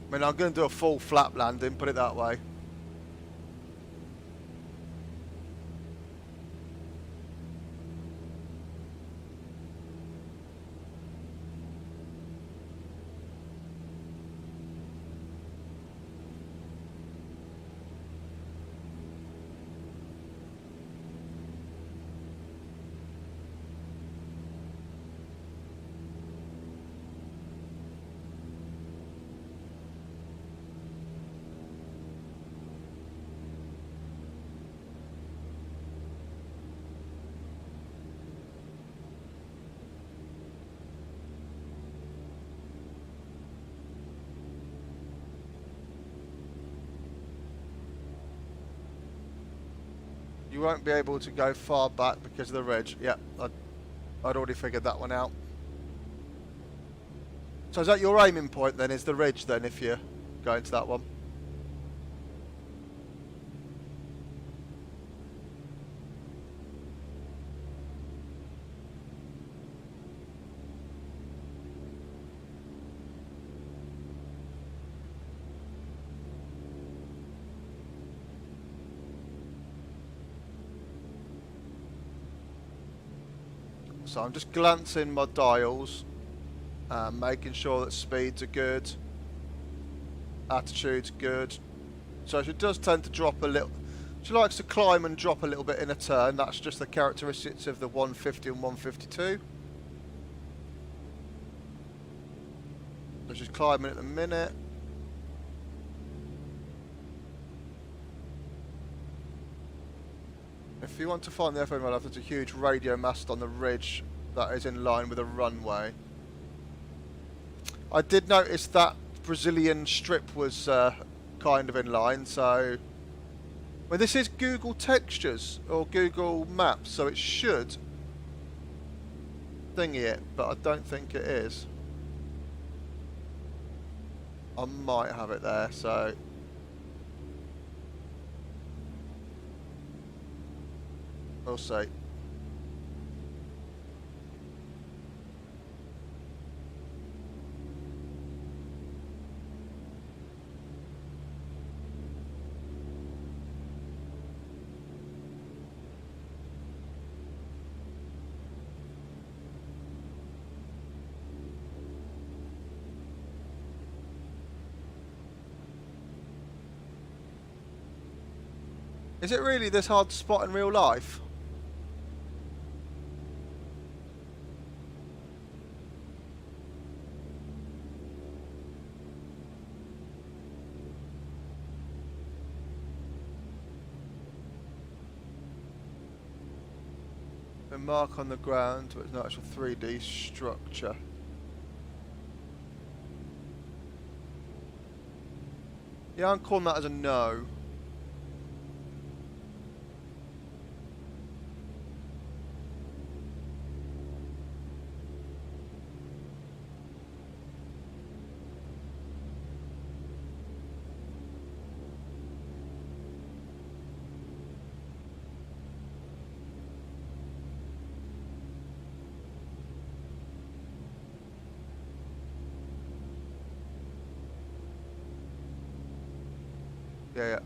Speaker 1: I mean, I'm going to do a full flap landing, put it that way. You won't be able to go far back because of the ridge. Yeah, I'd already figured that one out. So is that your aiming point then, is the ridge then, if you're going to that one? So I'm just glancing my dials, making sure that speeds are good, attitude's good. So she does tend to drop a little. She likes to climb and drop a little bit in a turn. That's just the characteristics of the 150 and 152. So she's climbing at the minute. If you want to find the airfield radar, there's a huge radio mast on the ridge that is in line with a runway. I did notice that Brazilian strip was kind of in line, so... Well, this is Google Textures, or Google Maps, so it should thingy it, but I don't think it is. I might have it there, so... we'll see. Is it really this hard to spot in real life? A mark on the ground, but it's not actual 3D structure. Yeah, I'm calling that as a no. Yeah, yeah.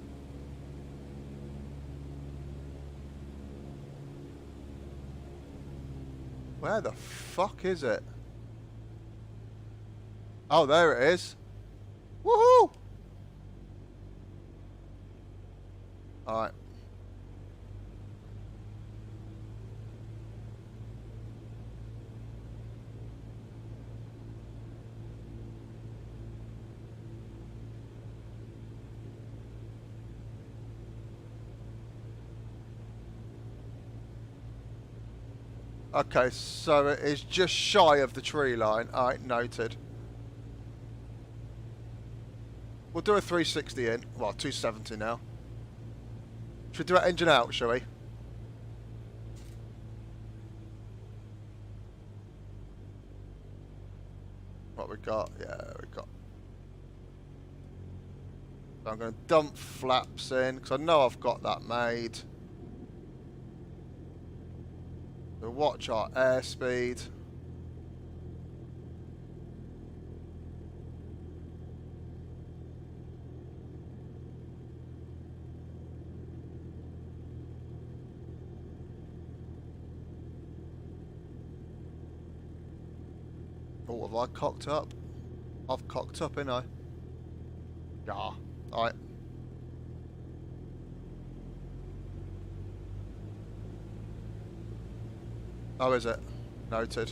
Speaker 1: Where the fuck is it? Oh, there it is. Woohoo! Alright. Okay, so it is just shy of the tree line. Alright, noted. We'll do a 360 in. Well, 270 now. Should we do it engine out, shall we? What we got? Yeah, we got. So I'm going to dump flaps in, because I know I've got that made. So watch our airspeed. Oh, have I cocked up? I've cocked up, ain't I? Yeah. Alright. Oh, is it? Noted.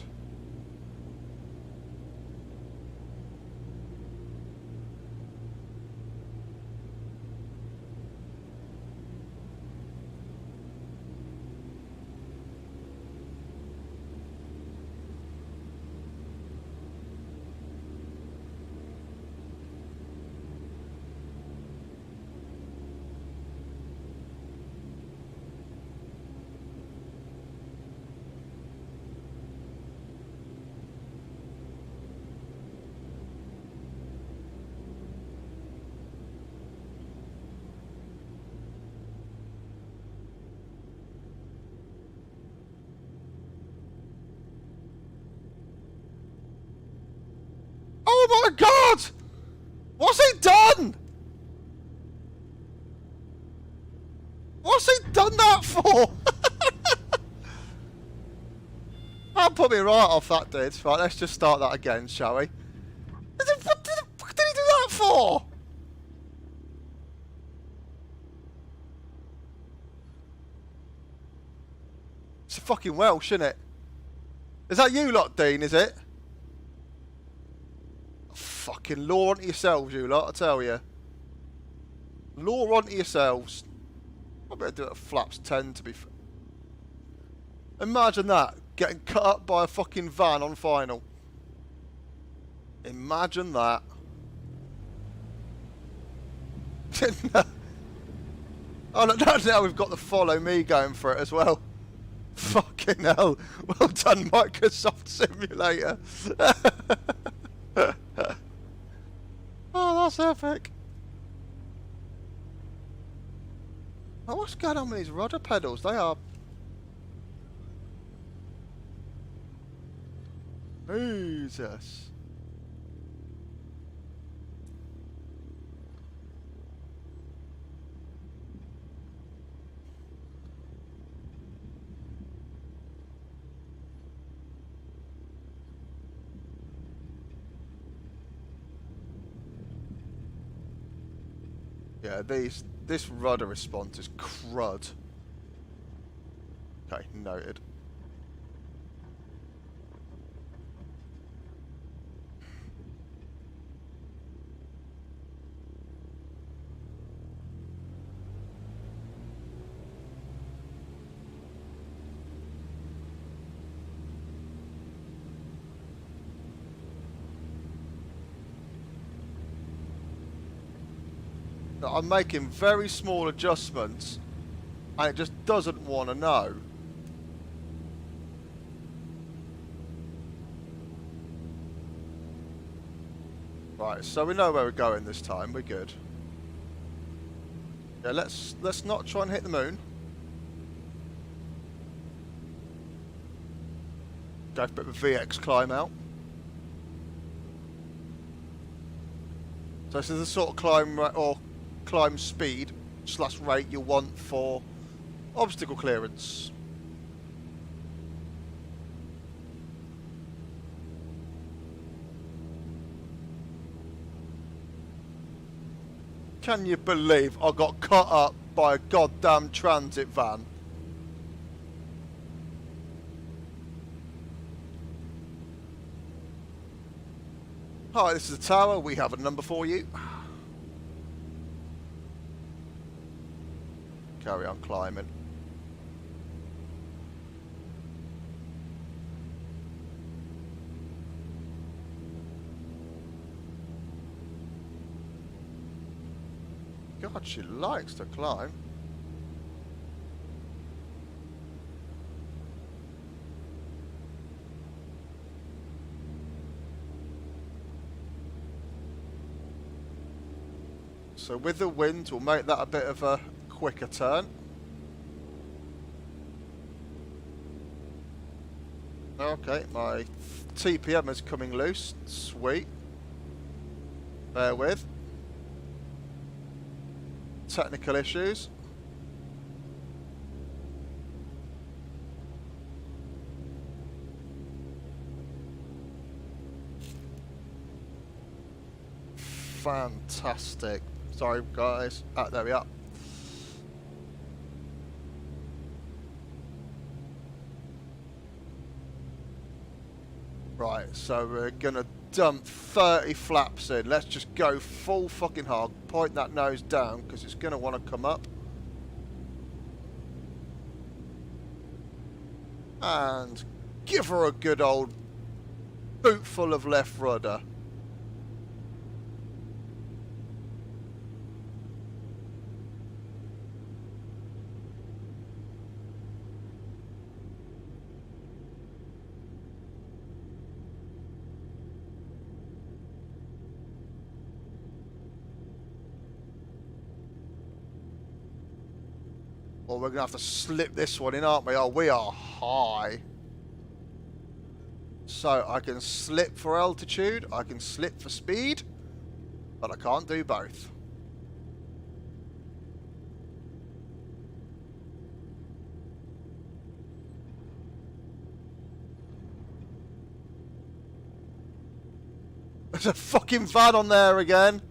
Speaker 1: Oh my god! What's he done? What's he done that for? That put me right off, that did. Right, let's just start that again, shall we? What the fuck did he do that for? It's fucking Welsh, isn't it? Is that you lot, Dean, is it? Fucking law onto yourselves, you lot, I tell you. Law onto yourselves. I better do it at flaps 10 to be fair. Imagine that, getting cut up by a fucking van on final. Imagine that. Oh, look, now we've got the follow me going for it as well. Fucking hell. Well done, Microsoft Simulator. Oh, that's epic. Oh, what's going on with these rudder pedals? They are... Jesus. Yeah, this rudder response is crud. Okay, noted. I'm making very small adjustments and it just doesn't want to know. Right, so we know where we're going this time. We're good. Yeah, let's not try and hit the moon. Go for a bit of a VX climb out. So this is the sort of climb or climb speed / rate you want for obstacle clearance. Can you believe I got cut up by a goddamn transit van? Hi, this is the tower. We have a number for you. Carry on climbing. God, she likes to climb. So with the wind, we'll make that a bit of a quicker turn. Okay, my TPM is coming loose. Sweet. Bear with. Technical issues. Fantastic. Sorry guys. Ah, there we are. Right, so we're gonna dump 30 flaps in. Let's just go full fucking hog. Point that nose down because it's gonna want to come up. And give her a good old boot full of left rudder. Or we're going to have to slip this one in, aren't we? Oh, we are high. So I can slip for altitude, I can slip for speed, but I can't do both. There's a fucking van on there again.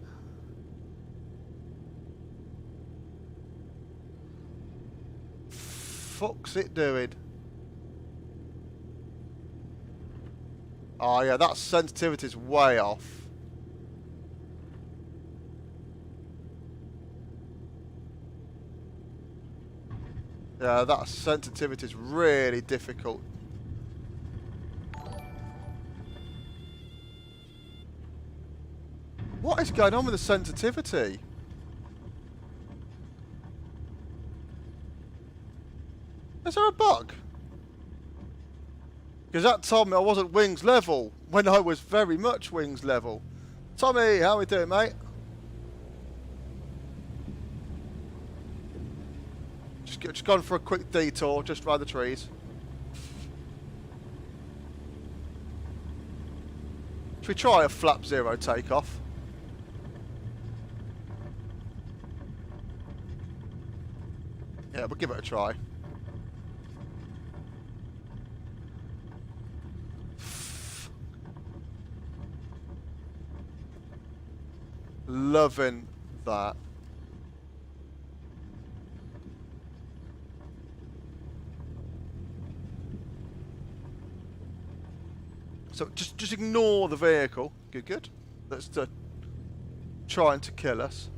Speaker 1: Fuck's it doing? Oh yeah, that sensitivity's way off. Yeah, that sensitivity's really difficult. What is going on with the sensitivity? Is there a bug? Because that told me I wasn't wings level when I was very much wings level. Tommy, how we doing, mate? Just gone for a quick detour, just round the trees. Should we try a flap zero takeoff? Yeah, we'll give it a try. Loving that. So just ignore the vehicle. Good, good. That's trying to kill us.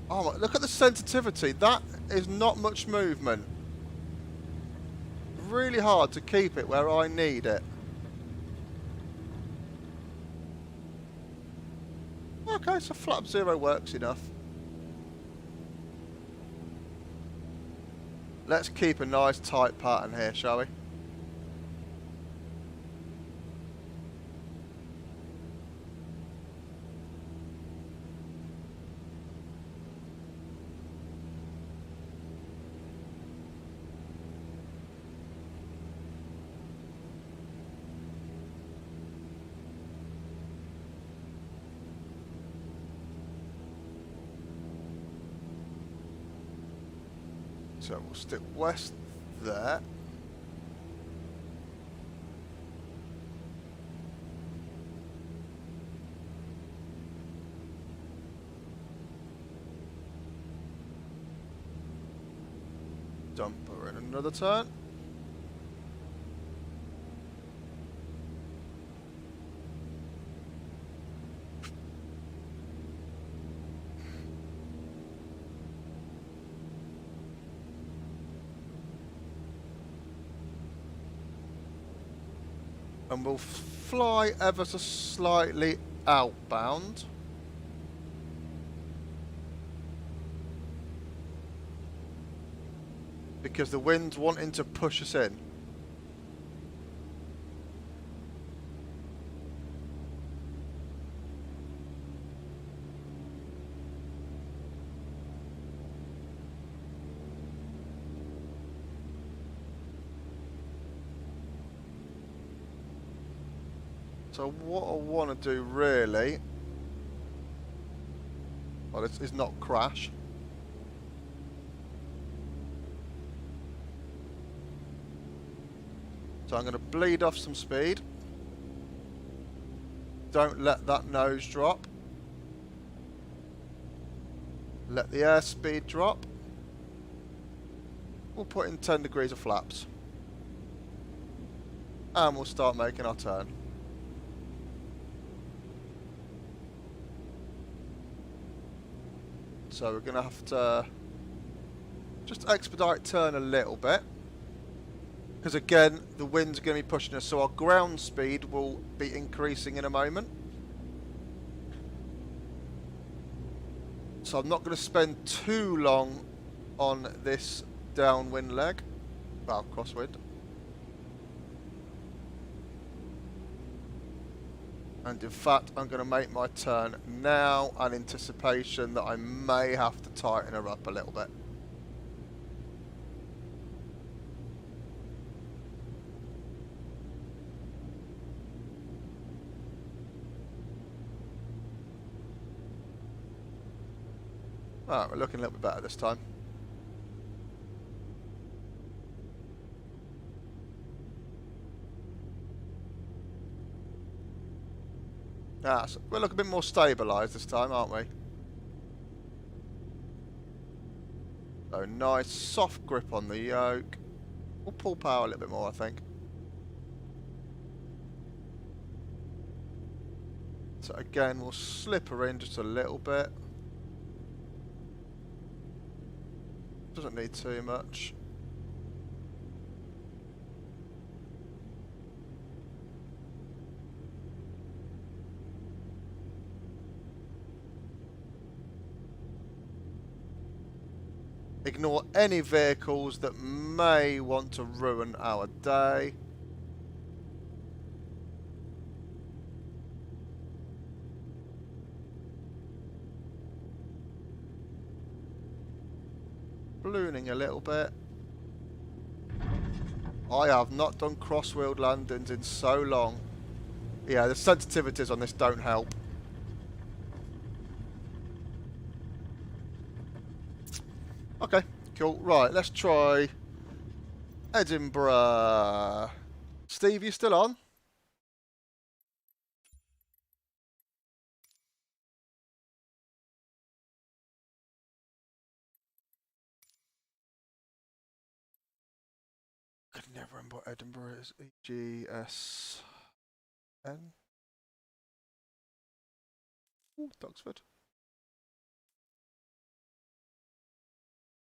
Speaker 1: Oh, look at the sensitivity. That is not much movement. Really hard to keep it where I need it. Okay, so flap zero works enough. Let's keep a nice tight pattern here, shall we? So we'll stick west there. Dumper in another turn. And we'll fly ever so slightly outbound. Because the wind's wanting to push us in. So what I want to do really, well, is not crash. So I'm going to bleed off some speed. Don't let that nose drop. Let the airspeed drop. We'll put in 10 degrees of flaps. And we'll start making our turn. So we're going to have to just expedite turn a little bit. Because again, the wind's going to be pushing us, so our ground speed will be increasing in a moment. So I'm not going to spend too long on this downwind leg. Well, crosswind. And in fact, I'm going to make my turn now in anticipation that I may have to tighten her up a little bit. Alright, we're looking a little bit better this time. Ah, so we're looking a bit more stabilised this time, aren't we? So nice soft grip on the yoke. We'll pull power a little bit more, I think. So again, we'll slip her in just a little bit. Doesn't need too much. Ignore any vehicles that may want to ruin our day. Ballooning a little bit. I have not done cross-wheeled landings in so long. Yeah, the sensitivities on this don't help. Okay, cool. Right, let's try Edinburgh. Steve, you still on? I can never remember what Edinburgh is. EGSN. Ooh, Duxford.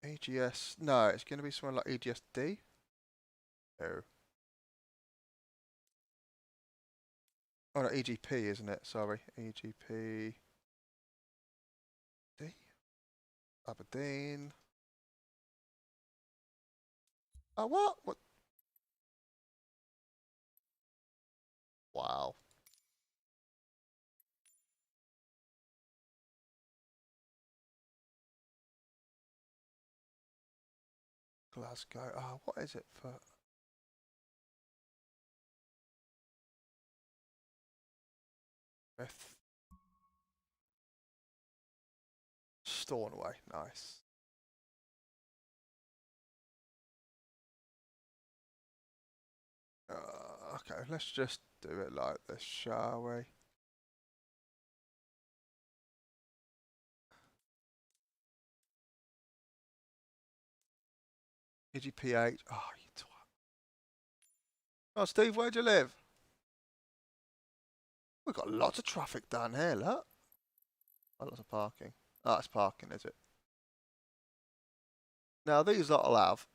Speaker 1: EGS. No, it's going to be somewhere like EGSD. Oh. Oh, no, EGP, isn't it? Sorry. EGP. D? Aberdeen. Oh, what? What? Wow. Glasgow. Oh, what is it for? Smith. Stornoway. Nice. Okay, let's just do it like this, shall we? EGP8. Oh, you twat. Oh, Steve, where do you live? We've got lots of traffic down here, look. Oh, lots of parking. Oh, it's parking, is it? Now, these lot will have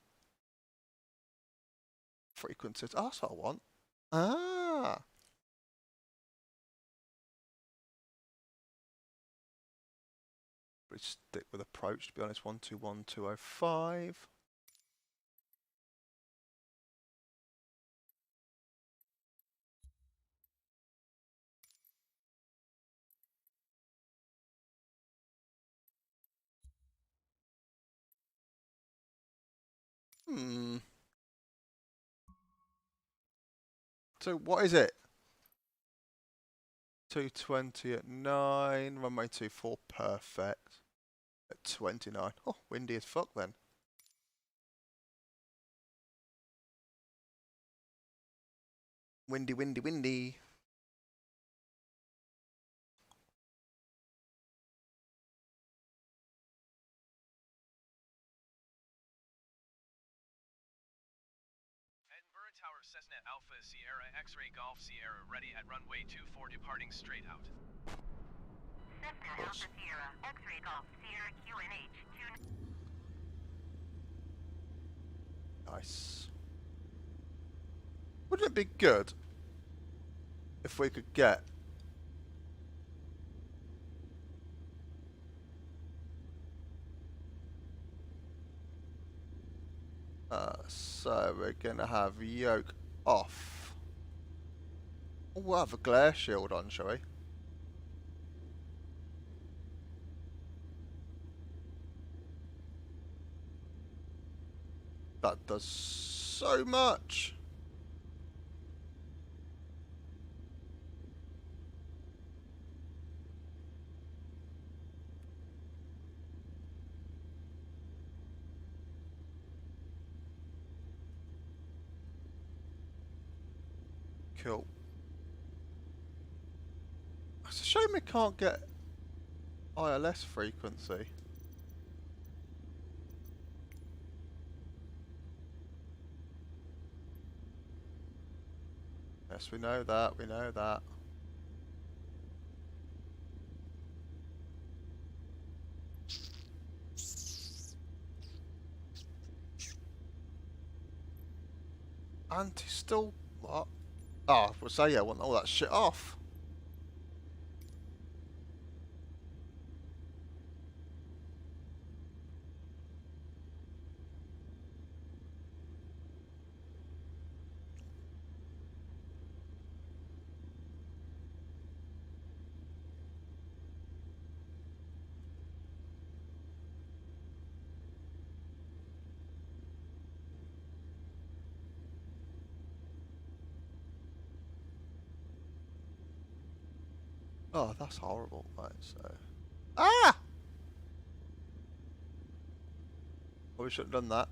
Speaker 1: frequencies. Oh, that's what I want. Ah. We stick with approach, to be honest. 121205. Hmm. So, what is it? 220 at 9. Runway 24, perfect. At 29. Oh, windy as fuck then. Windy, windy, windy.
Speaker 2: Edinburgh Tower Cessna Alpha Sierra X-Ray Golf Sierra ready at runway 24 departing straight out.
Speaker 3: Cessna Alpha Sierra X-Ray Golf Sierra QNH 2.
Speaker 1: Nice. Wouldn't it be good if we could get so we're gonna have yoke off. Oh, we'll have a glare shield on, shall we? That does so much. Cool. It's a shame we can't get ILS frequency. Yes, we know that, we know that. Anti-still what? Oh, we'll say yeah, I want all that shit off. Oh, that's horrible. Right, so. Ah! Well, we shouldn't have done that.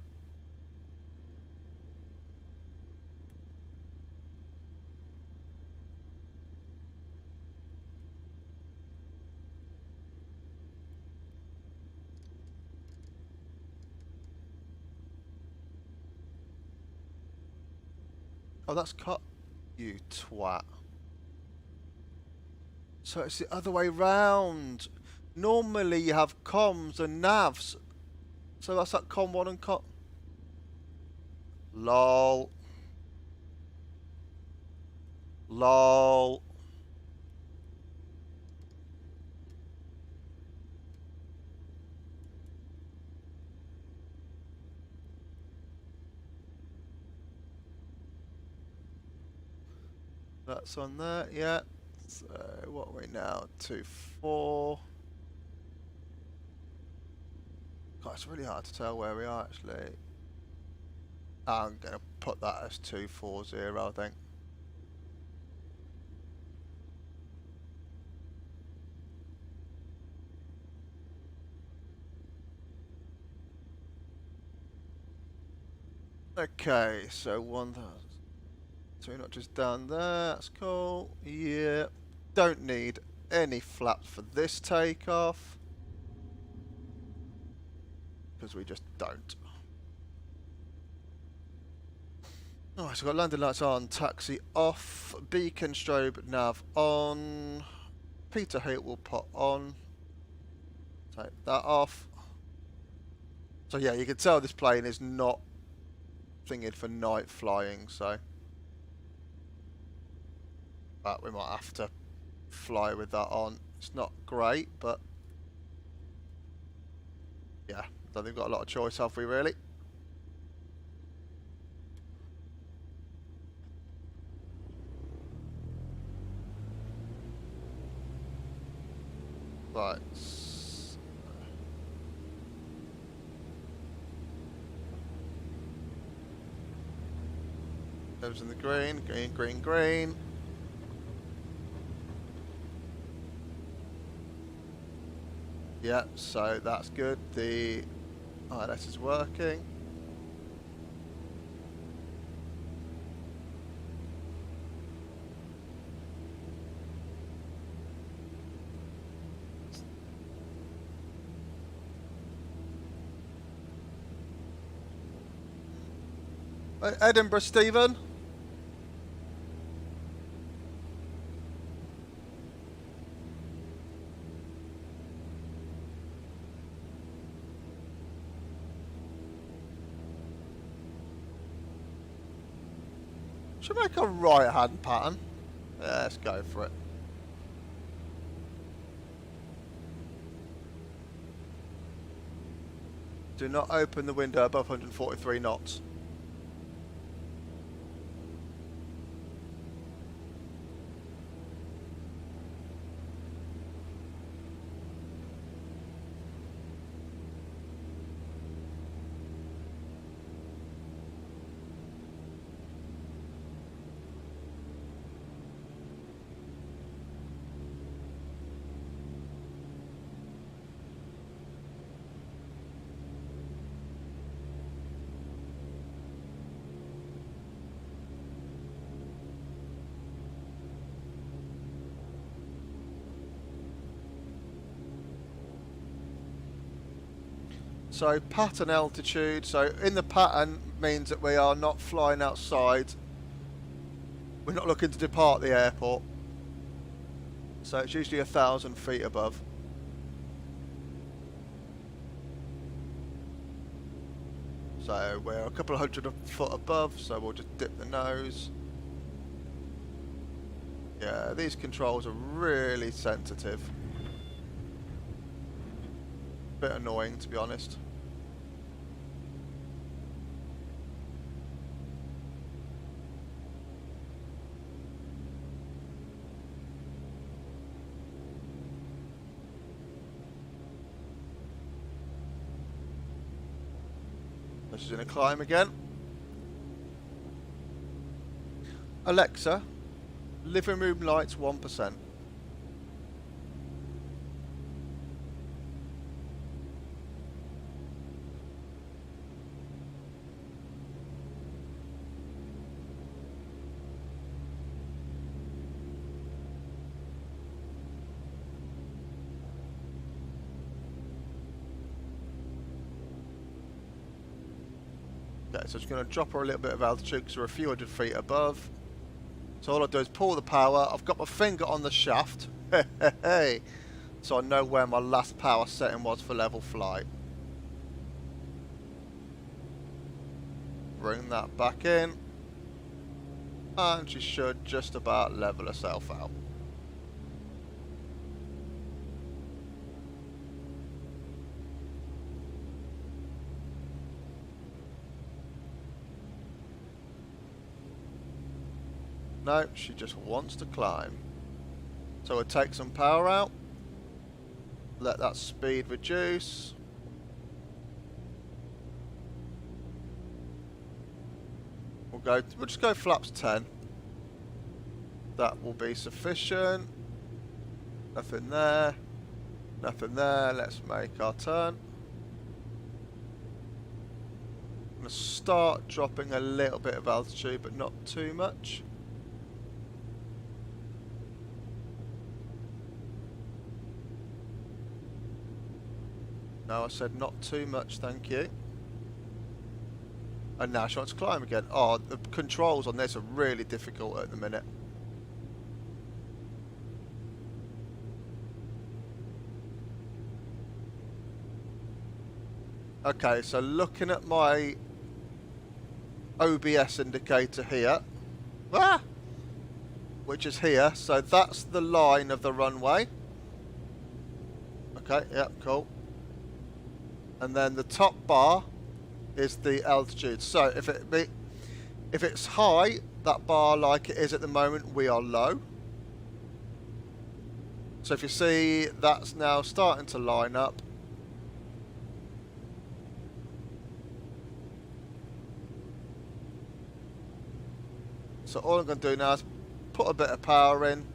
Speaker 1: Oh, that's cut. You twat. So it's the other way round. Normally you have comms and navs. So that's like com 1 and com... LOL. LOL. That's on there, yeah. So what are we now? 2-4. God, it's really hard to tell where we are actually. I'm gonna put that as 240, I think. Okay, so 1,000. So we're not just down there, that's cool. Yeah. Don't need any flaps for this takeoff. Because we just don't. Alright, so we've got landing lights on, taxi off, beacon strobe nav on. Peter Hoot will put on. Take that off. So yeah, you can tell this plane is not thinking for night flying, so. But we might have to fly with that on. It's not great, but yeah, don't think we've got a lot of choice, have we really? Right. Those in the green, green, green, green. Yeah, so that's good. The ILS is working. Edinburgh, Stephen. Should make a right hand pattern. Yeah, let's go for it. Do not open the window above 143 knots. So pattern altitude, so in the pattern means that we are not flying outside. We're not looking to depart the airport. So it's usually 1,000 feet above. So we're a couple of hundred foot above, so we'll just dip the nose. Yeah, these controls are really sensitive. Bit annoying, to be honest. She's in a climb again. Alexa, living room lights 1%. Okay, so it's going to drop her a little bit of altitude because we're a few hundred feet above. So all I do is pull the power. I've got my finger on the shaft. Hey, so I know where my last power setting was for level flight. Bring that back in. And she should just about level herself out. No, she just wants to climb. So we'll take some power out. Let that speed reduce. We'll just go flaps 10. That will be sufficient. Nothing there. Nothing there. Let's make our turn. I'm going to start dropping a little bit of altitude, but not too much. No, I said not too much, thank you. And now she wants to climb again. Oh, the controls on this are really difficult at the minute. Okay, so looking at my OBS indicator here, which is here, so that's the line of the runway. Okay, yep, cool. And then the top bar is the altitude. So if it's high, that bar like it is at the moment, we are low. So if you see, that's now starting to line up. So all I'm going to do now is put a bit of power in.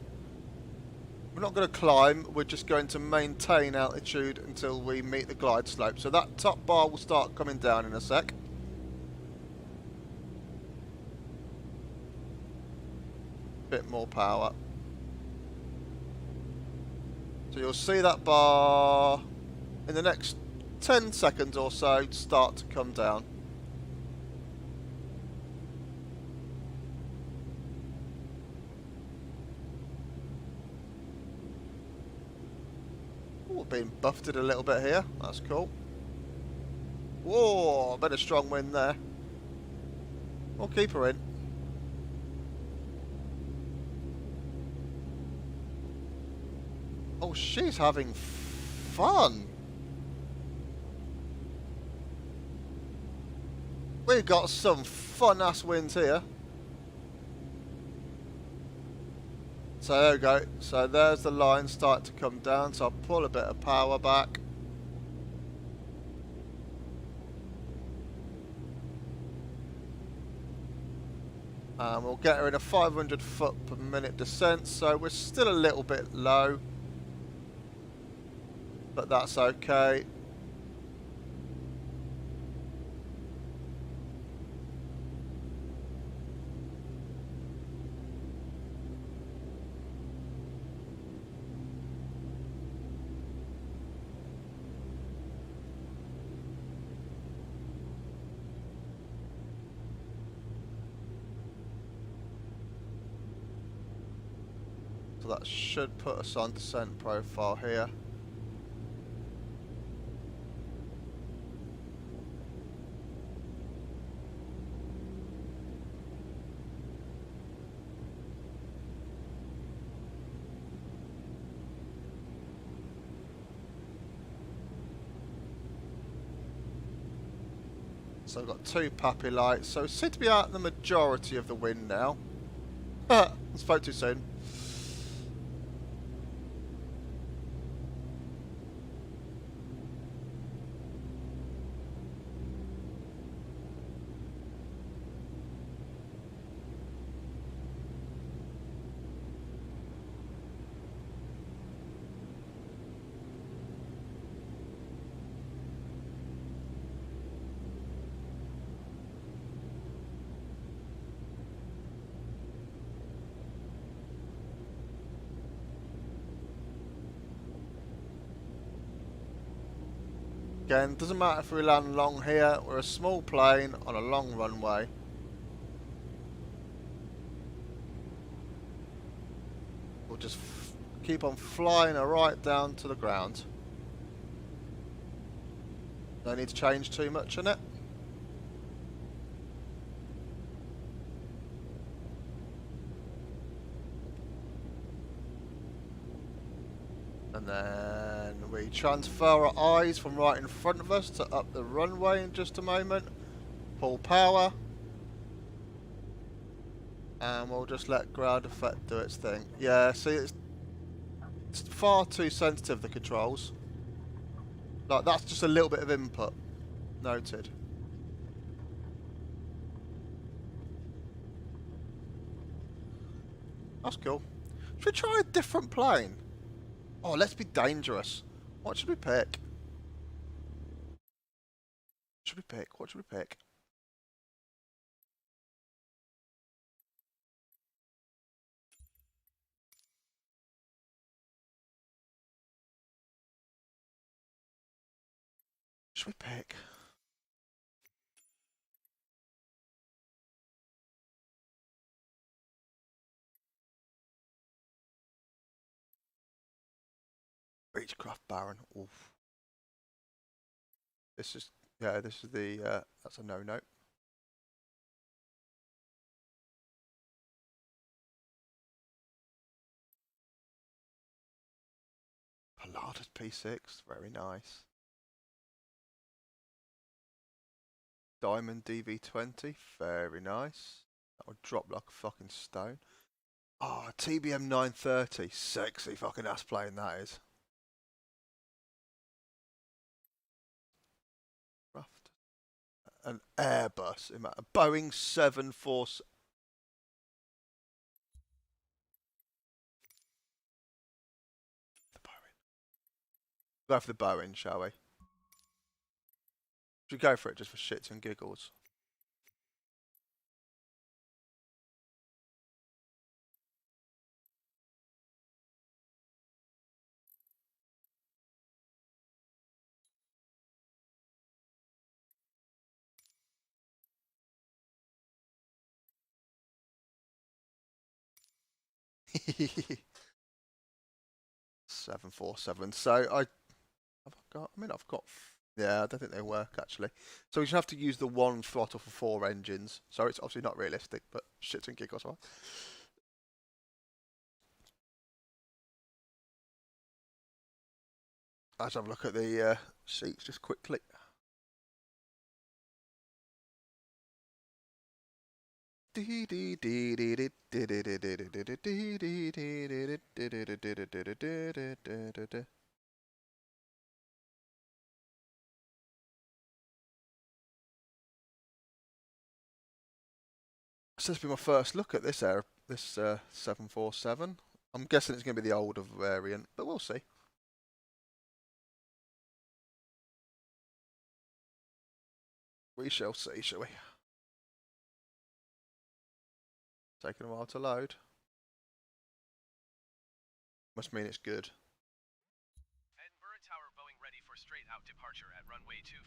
Speaker 1: We're not going to climb, we're just going to maintain altitude until we meet the glide slope. So that top bar will start coming down in a sec. Bit more power. So you'll see that bar in the next 10 seconds or so start to come down. Being buffeted a little bit here. That's cool. Whoa, a bit of strong wind there. We'll keep her in. Oh, she's having fun. We've got some fun-ass winds here. So there we go. So there's the line starting to come down. So I'll pull a bit of power back. And we'll get her in a 500 foot per minute descent. So we're still a little bit low, but that's okay. So that should put us on descent profile here. So I've got 2 puppy lights. So we seem to be out the majority of the wind now. I spoke too soon. again, doesn't matter if we land long here, we're a small plane on a long runway. We'll just keep on flying her right down to the ground. No need to change too much in it. And then we transfer our eyes from right in front of us to up the runway in just a moment. Pull power. And we'll just let ground effect do its thing. Yeah, see, it's far too sensitive, the controls. Like, that's just a little bit of input. Noted. That's cool. Should we try a different plane? Oh, let's be dangerous. What should we pick? Should we pick? What should we pick? Should we pick? Beechcraft Baron. Oof. This is, yeah, this is the, that's a no-no. Pilatus P6, very nice. Diamond DV20, very nice. That would drop like a fucking stone. Oh, TBM 930, sexy fucking ass plane that is. Rough. An Airbus, a Boeing 747. The Boeing. Go for the Boeing, shall we? Should we go for it just for shits and giggles? Seven four seven. So I've got. I mean, I've got. Yeah, I don't think they work actually. So we should have to use the one throttle for 4 engines. So it's obviously not realistic, but shits and giggles, right? Let's have a look at the seats just quickly. So this will be my first look at this 747. I'm guessing it's going to be the older variant, but we'll see. We shall see, shall we? Taking a while to load. Must mean it's good.
Speaker 2: Edinburgh Tower Boeing ready for straight out departure at runway 24.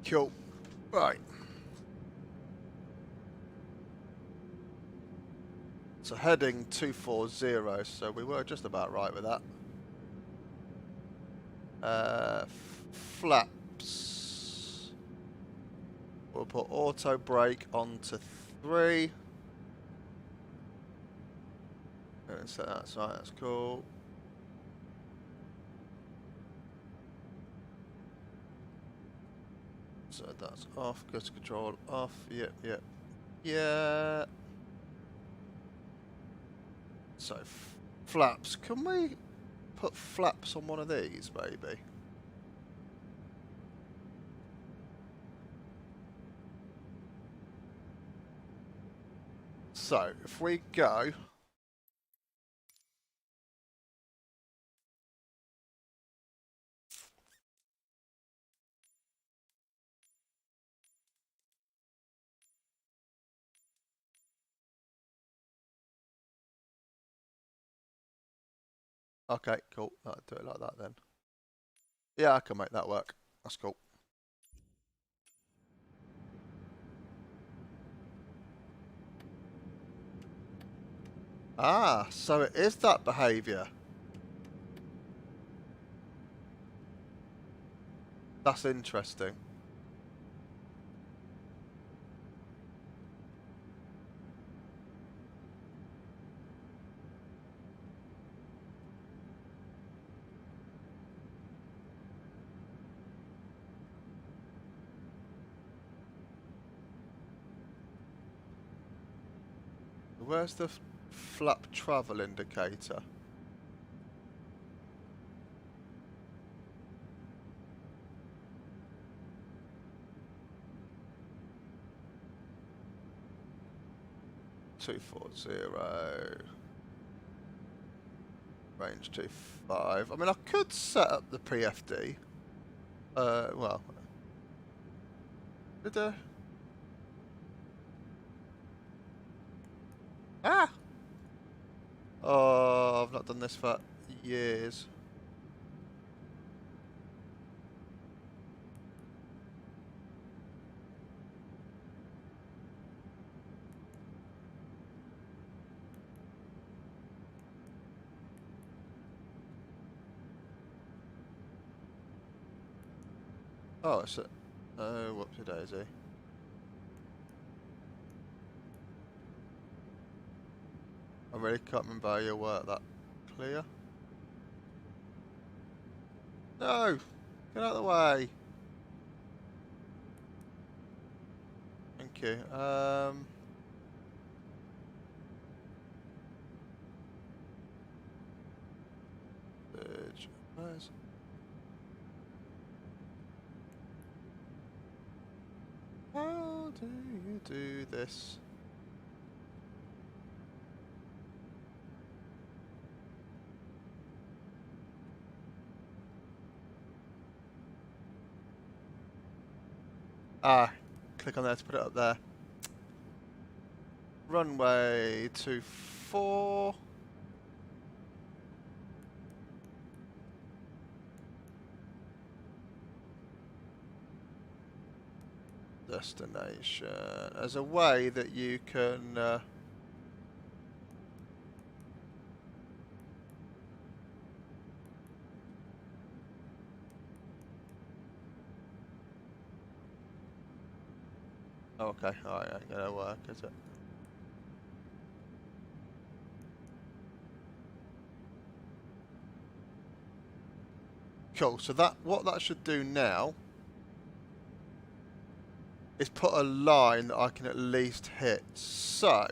Speaker 1: Cool. Right. So heading 240, so we were just about right with that. Flaps. We'll put auto brake onto 3. And set that aside, that's cool. So that's off, ghost control off, yep, yep. Yeah. So, flaps. Can we put flaps on one of these, maybe? So, if we go... Okay, cool. I'll do it like that then. Yeah, I can make that work. That's cool. Ah, so it is that behaviour. That's interesting. Where's the flap travel indicator? (240) range 25. I mean, I could set up the pre-FD. Well, did ah! Oh, I've not done this for years. Oh, it's a... Oh, whoopsie daisy. I really can't remember how you work that. Clear? No! Get out of the way! Thank you. Where's... How do you do this? Ah, click on there to put it up there. Runway 24. Destination. There's a way that you can... Oh, okay, alright, ain't gonna work, is it? Cool, so that what that should do now is put a line that I can at least hit. So,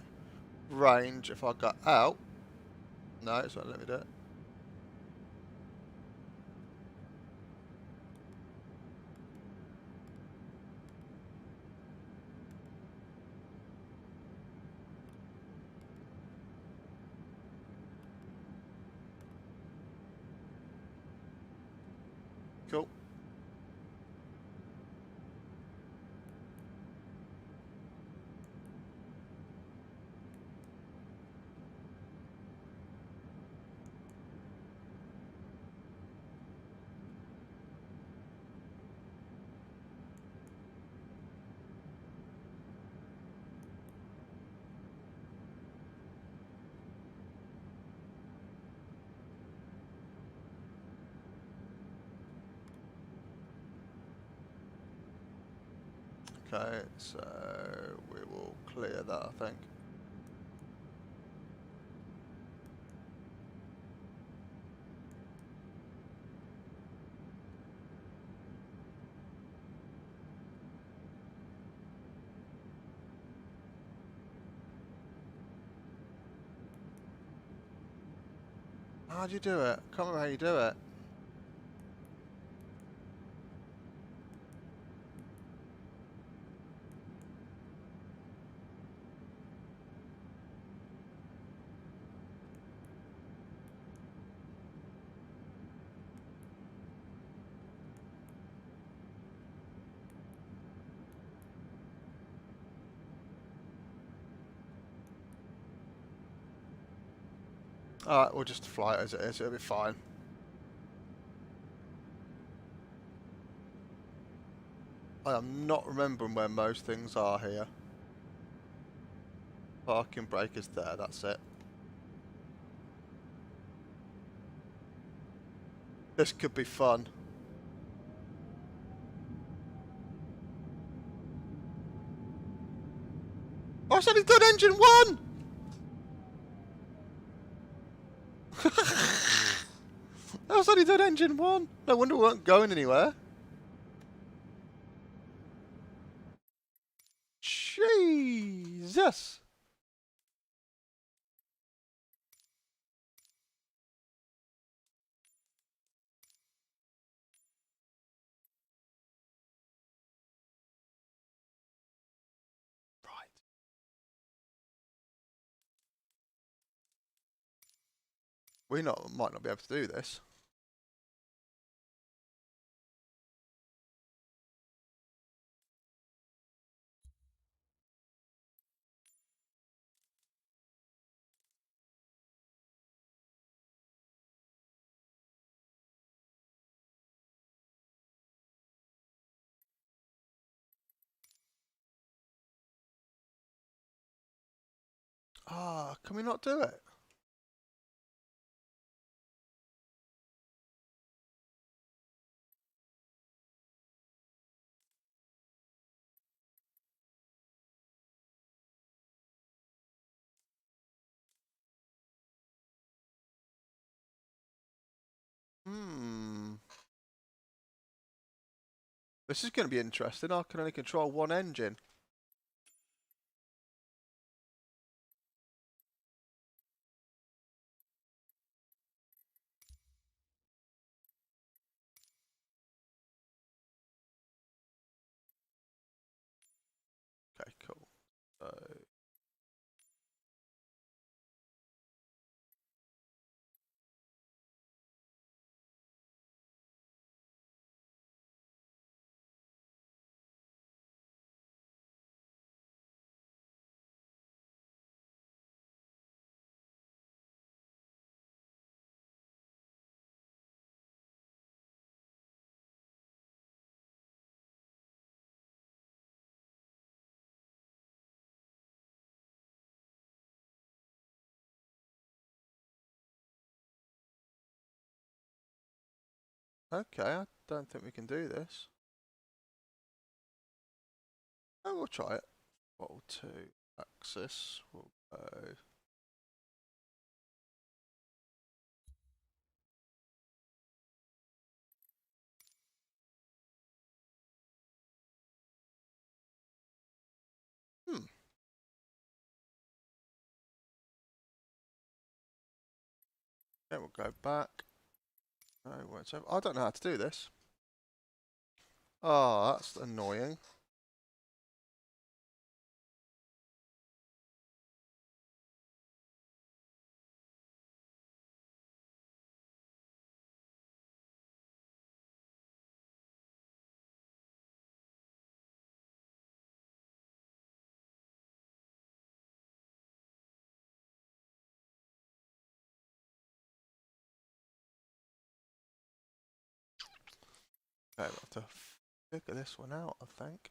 Speaker 1: range, if I go out... No, it's not letting me do it. Cool. Okay, so we will clear that, I think. How do you do it? I can't remember how you do it. Alright, we'll just fly it as it is, it'll be fine. I am not remembering where most things are here. Parking brake is there, that's it. This could be fun. Oh, I said he's done engine 1! I said he did engine 1. No wonder we weren't going anywhere. Jesus! Right. We might not be able to do this. Ah, can we not do it? Hmm. This is going to be interesting. I can only control one engine. Okay, cool. So... Okay, I don't think we can do this. Oh, we'll try it. Throttle 2 axis. We'll go... Hmm. Yeah, we'll go back. No, wait, I don't know how to do this. Oh, that's annoying. Okay, we'll have to figure this one out, I think.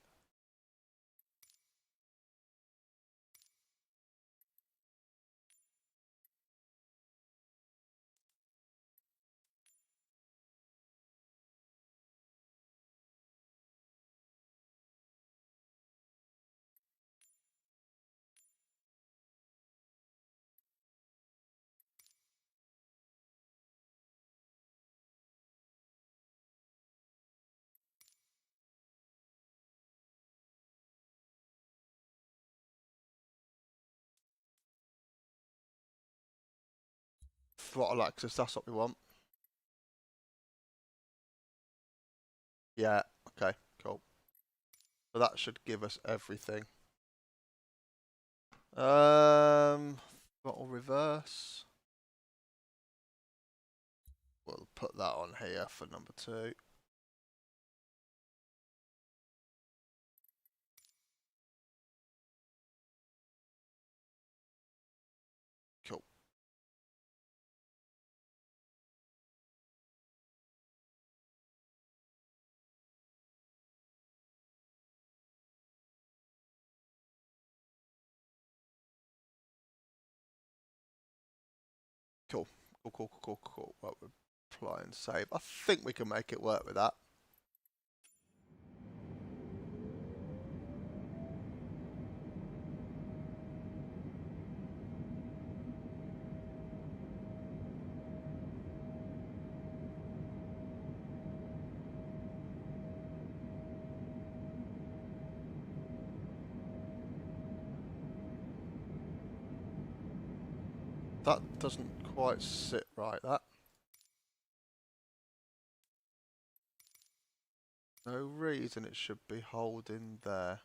Speaker 1: Throttle axis, that's what we want. Yeah, okay, cool. So that should give us everything. Throttle reverse. We'll put that on here for number 2. Cool. Cool. Cool. Well, we'll apply and save. I think we can make it work with that. That doesn't quite sit right, that. No reason it should be holding there.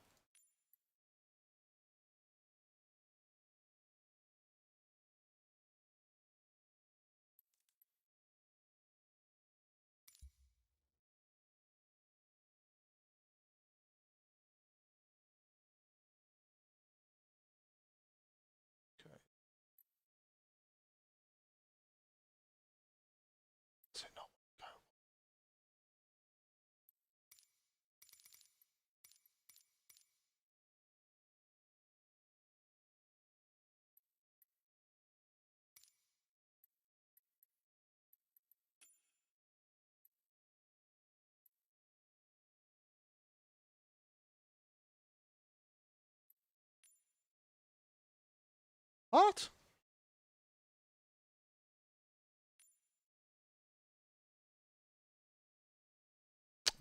Speaker 1: Okay. Is it not? No. What?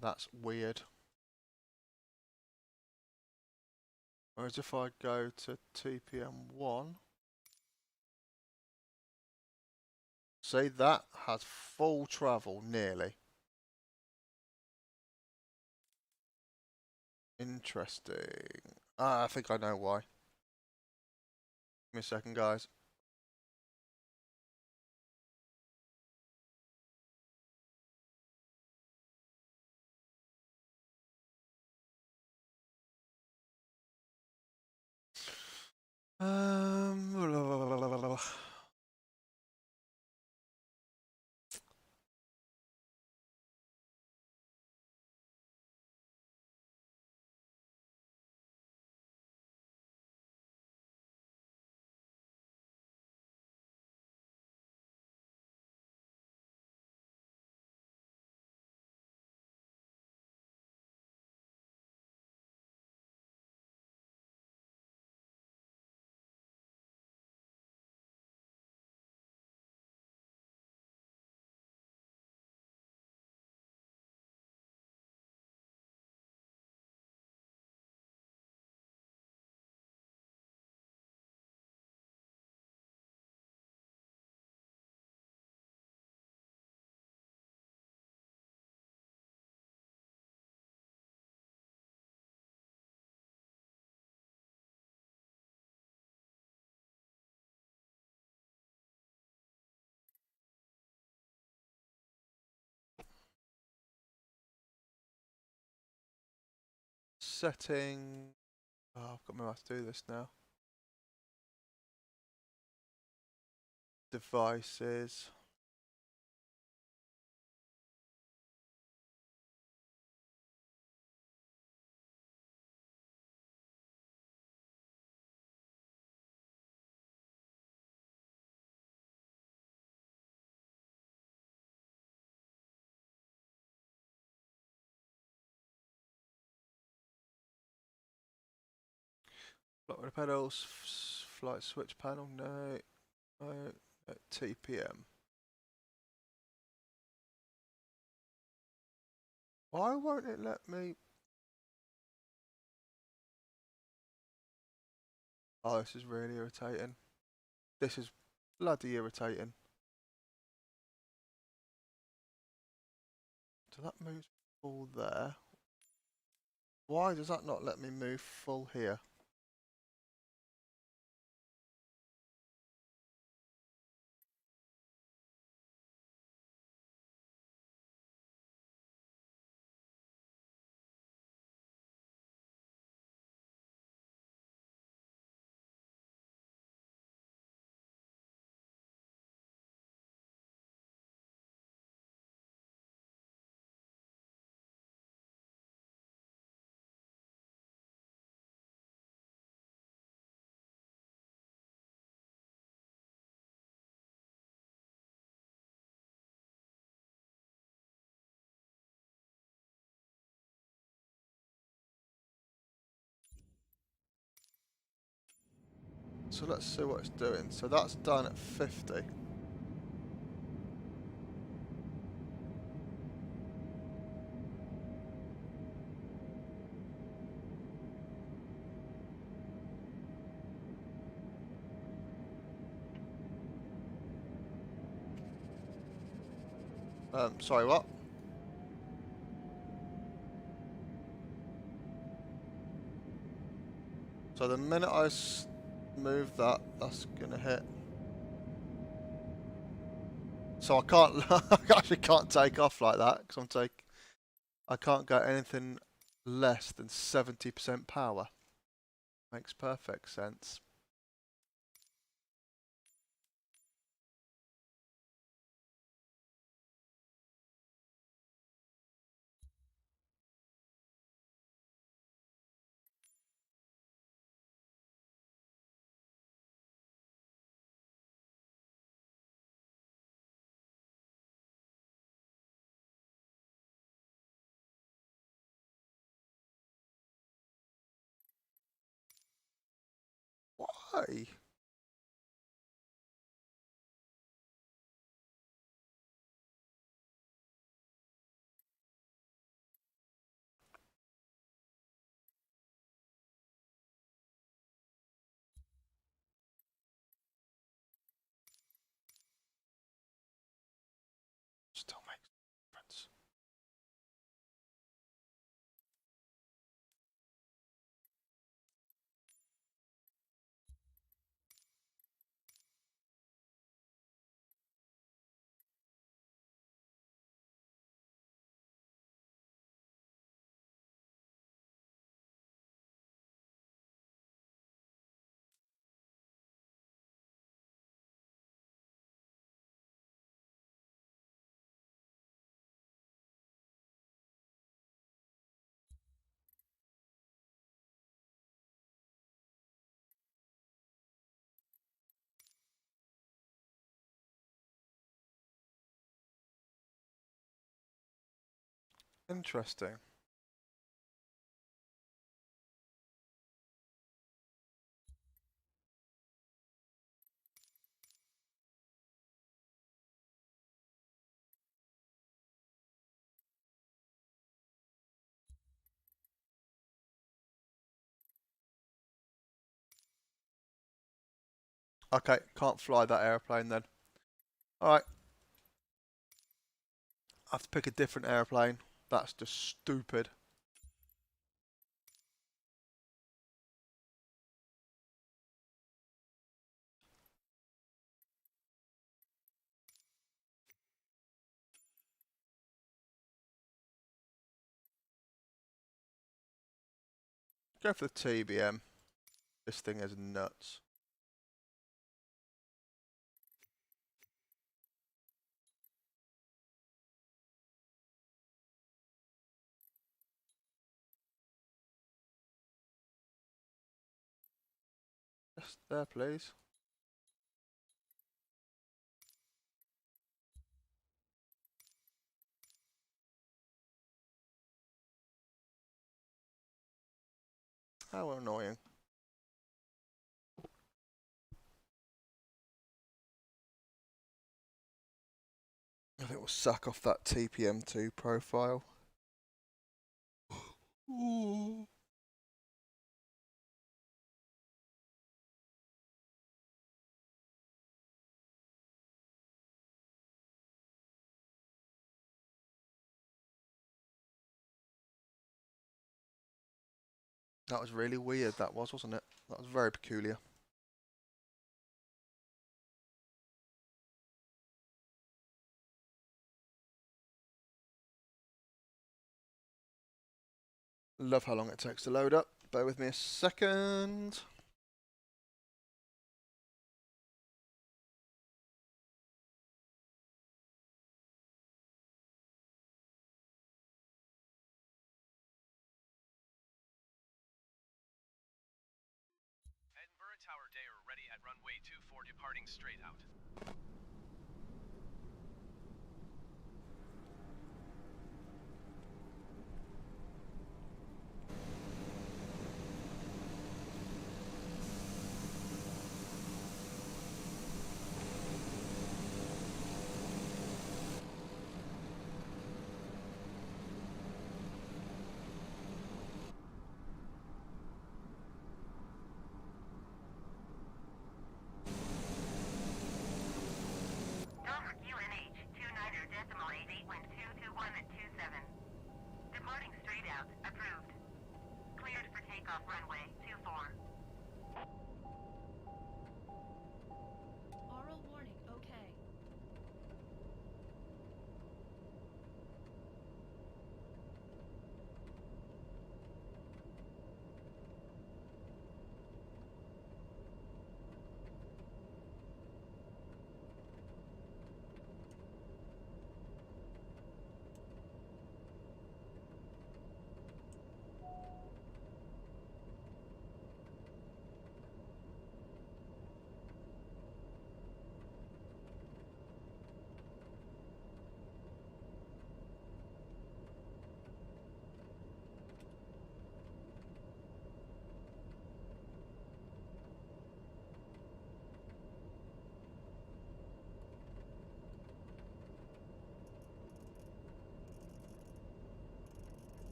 Speaker 1: That's weird. Whereas if I go to TPM1, see that has full travel nearly. Interesting. Ah, I think I know why. Give me a second, guys. Um, setting. Oh, I've got my mouse to do this now. Devices. Flight radar pedals. Flight switch panel. No. No. TPM. Why won't it let me? Oh, this is really irritating. This is bloody irritating. So that moves full there. Why does that not let me move full here? So let's see what it's doing. So that's done at 50. Sorry, what? So the minute I move that, that's gonna hit. So I can't, I actually can't take off like that because I can't get anything less than 70% power. Makes perfect sense. Why? Still makes a difference. Interesting. Okay, can't fly that airplane then. Alright, I have to pick a different airplane. That's just stupid. Go for the TBM. This thing is nuts. Just there, please. How annoying. I think we'll suck off that TPM2 profile. Ooh. That was really weird, that was, wasn't it? That was very peculiar. Love how long it takes to load up. Bear with me a second.
Speaker 2: Edinburgh Tower Day are ready at runway 24 departing straight out.
Speaker 3: takeoff runway 24.
Speaker 4: Aural warning, okay.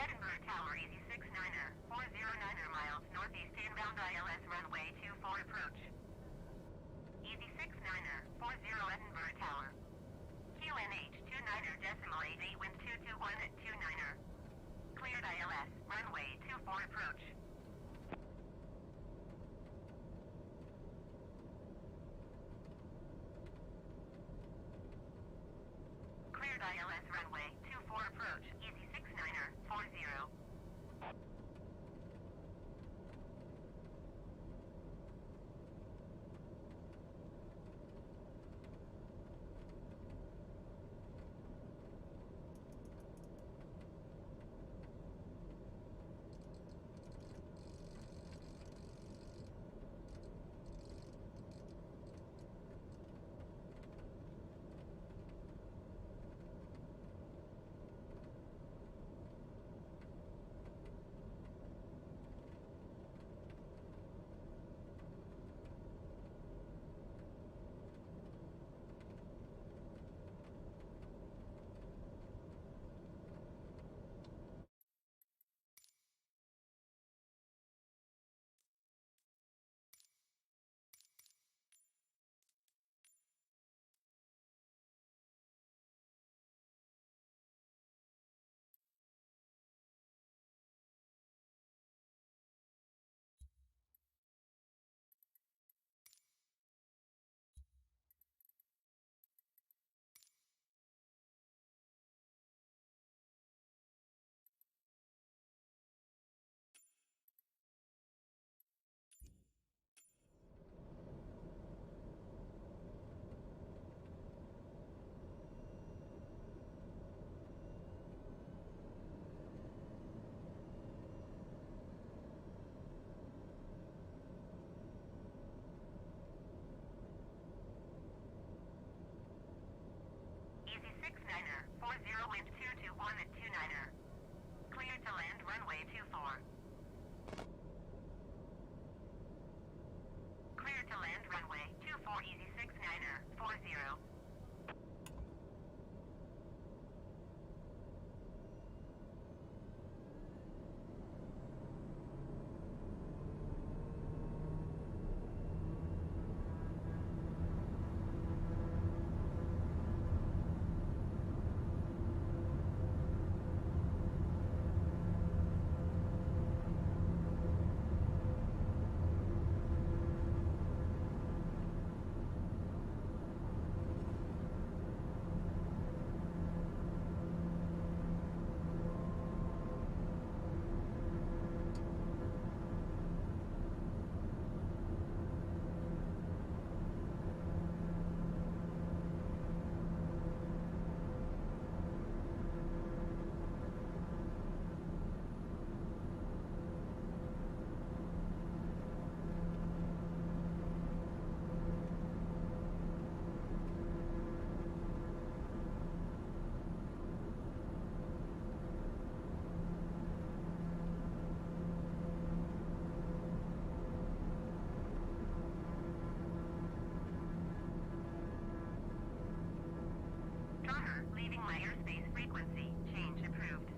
Speaker 3: Edinburgh Tower, Easy 69er, 409er miles northeast inbound ILS runway 24 approach. Easy 69er, 40 Edinburgh Tower. QNH 29er decimal 88 wind 221 at 29er. Cleared ILS, runway 24 approach. Cleared ILS runway 24 approach, Easy 69er, 40. Easy 69er, 40 wind 221 at 29er. Clear to land runway 24. Clear to land runway 24 Easy 69er, 40. Leaving my airspace frequency. Change approved.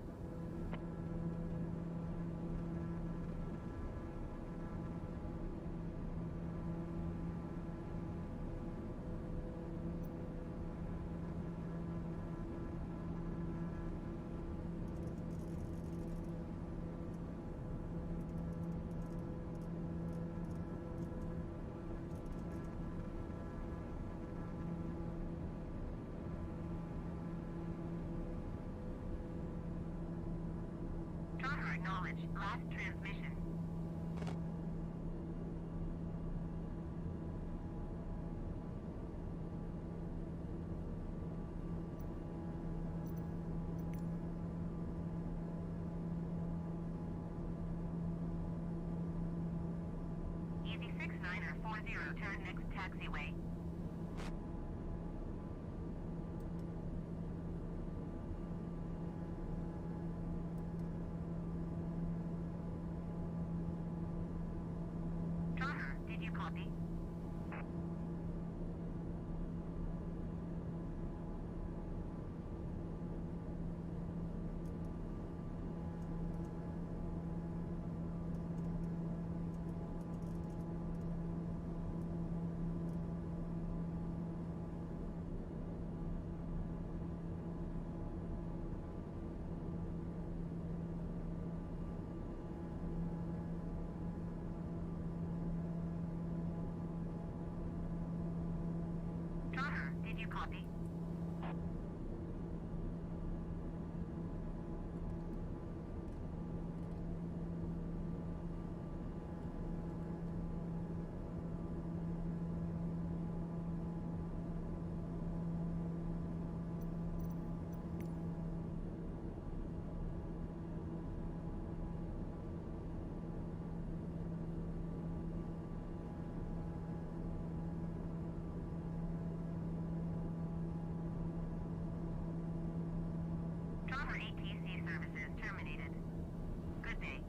Speaker 3: Acknowledge. Last transmission. Easy 69er 40, turn next taxiway. Did you copy? Did you copy? ATC services terminated. Good day.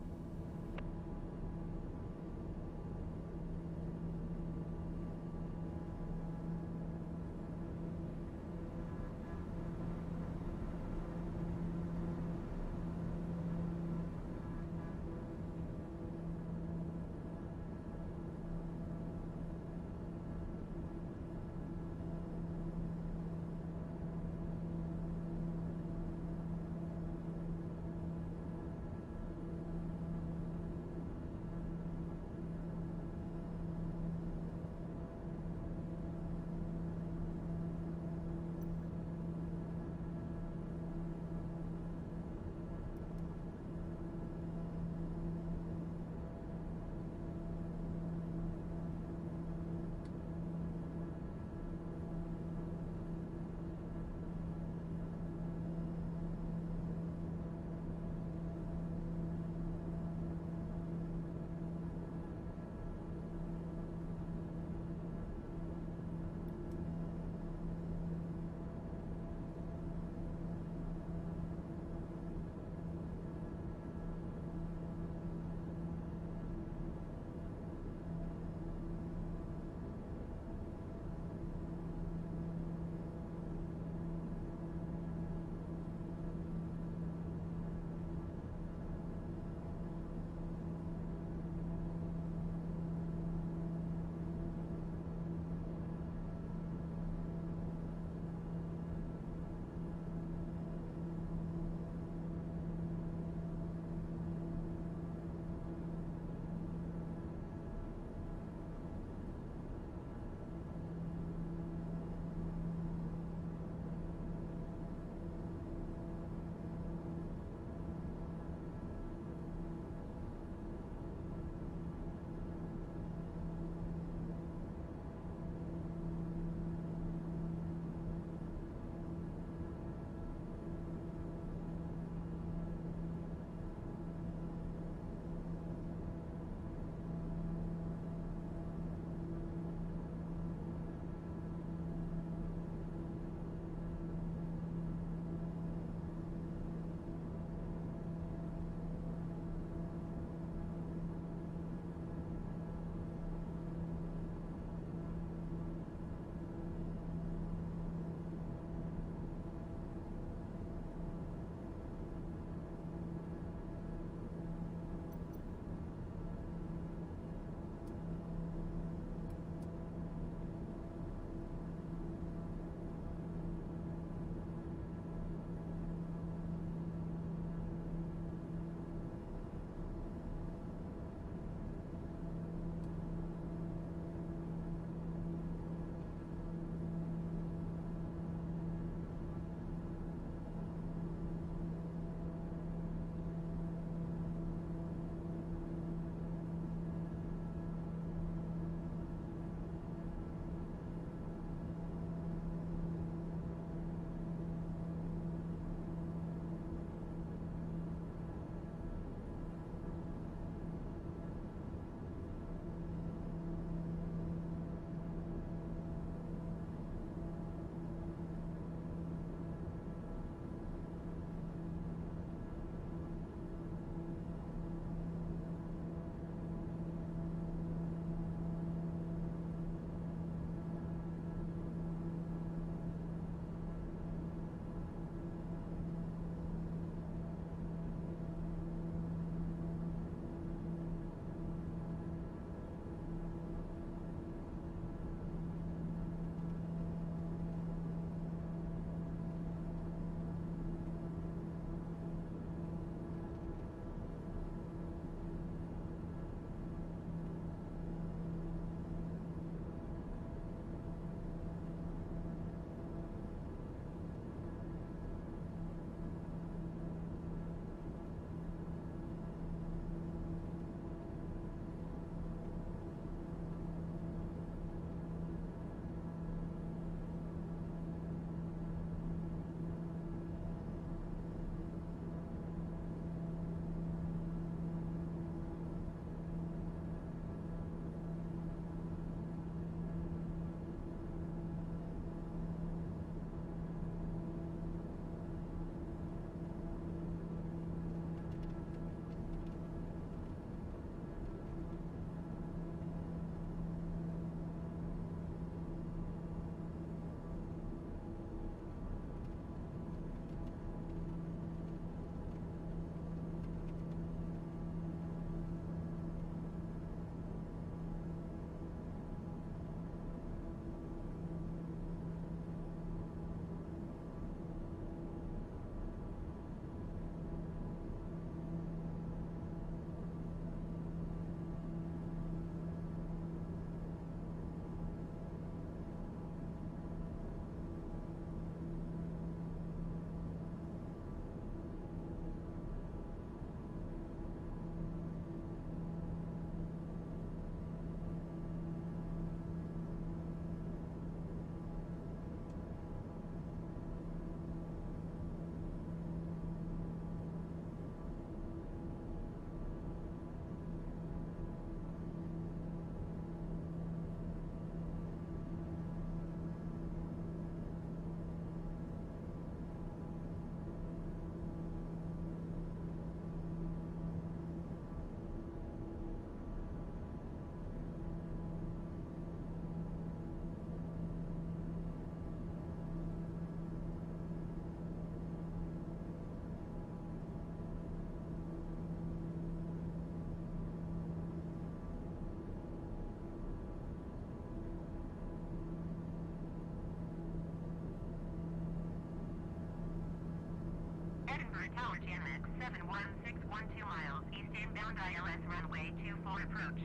Speaker 3: TMX 71612 miles east inbound ILS runway 24 approach.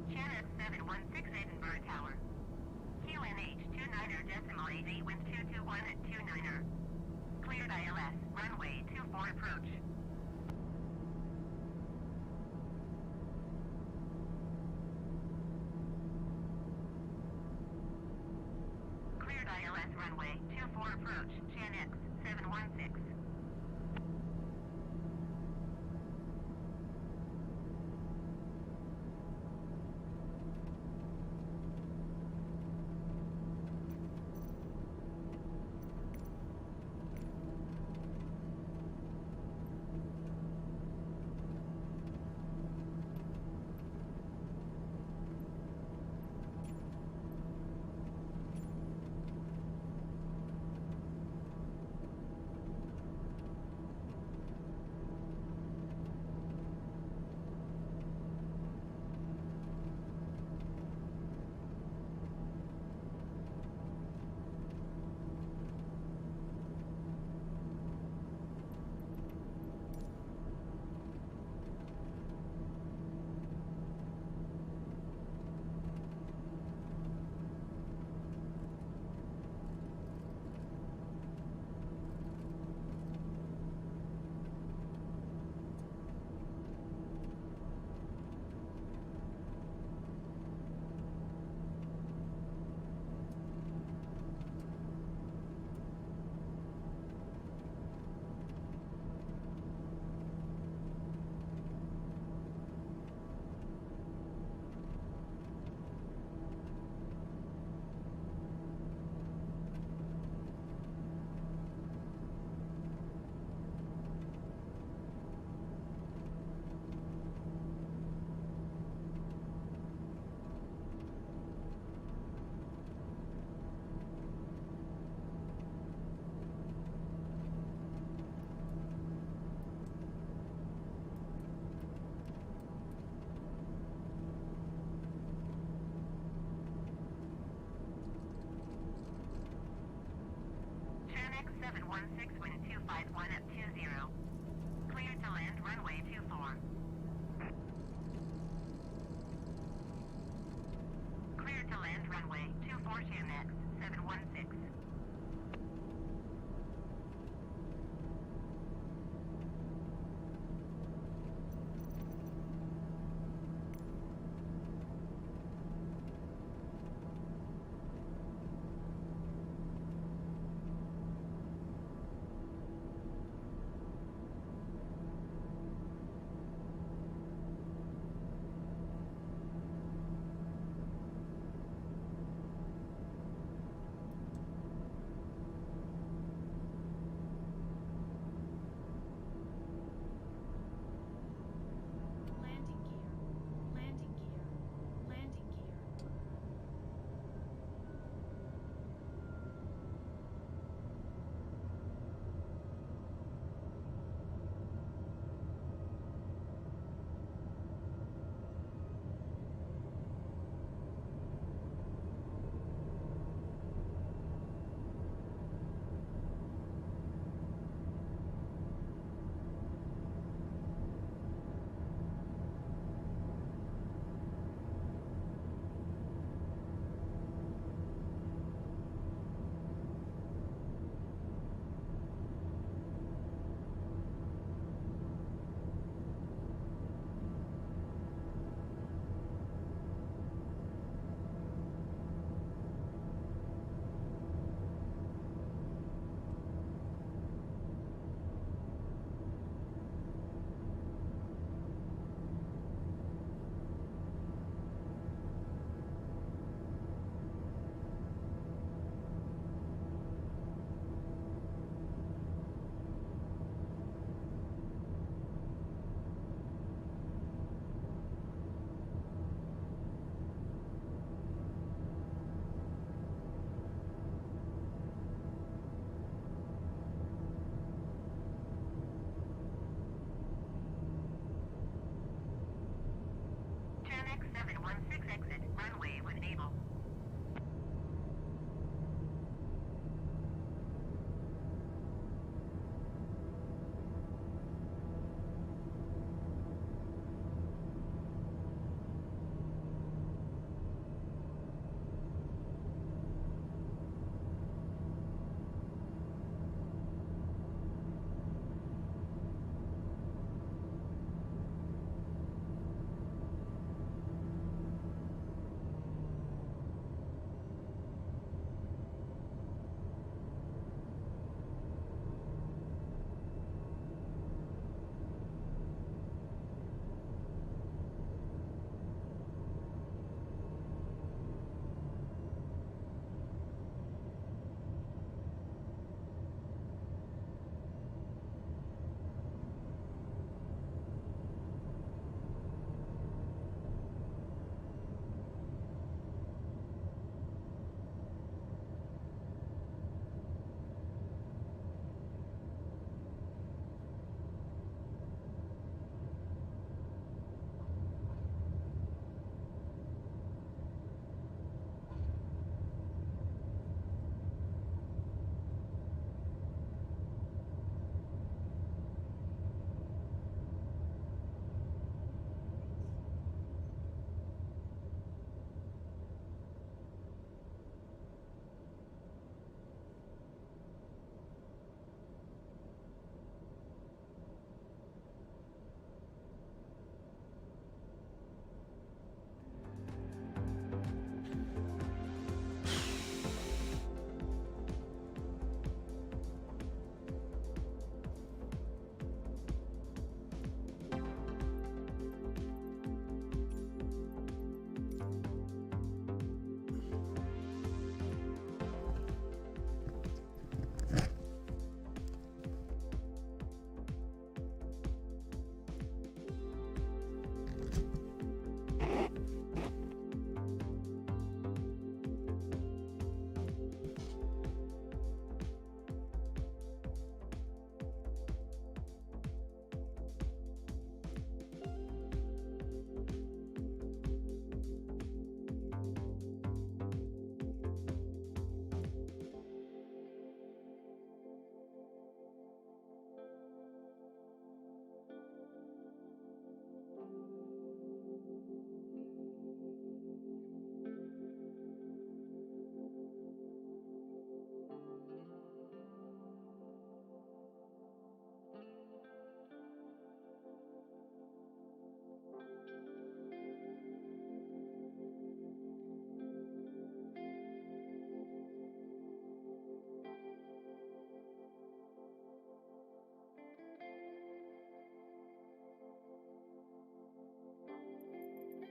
Speaker 3: Channel 716 Edinburgh Tower. QNH 29er decimal 88 wind 221 at 29er. Cleared ILS, runway 24 approach. Cleared ILS, runway 24 approach, Chan X 716. Channel 716 wind 251 at 20. Cleared to land runway 24.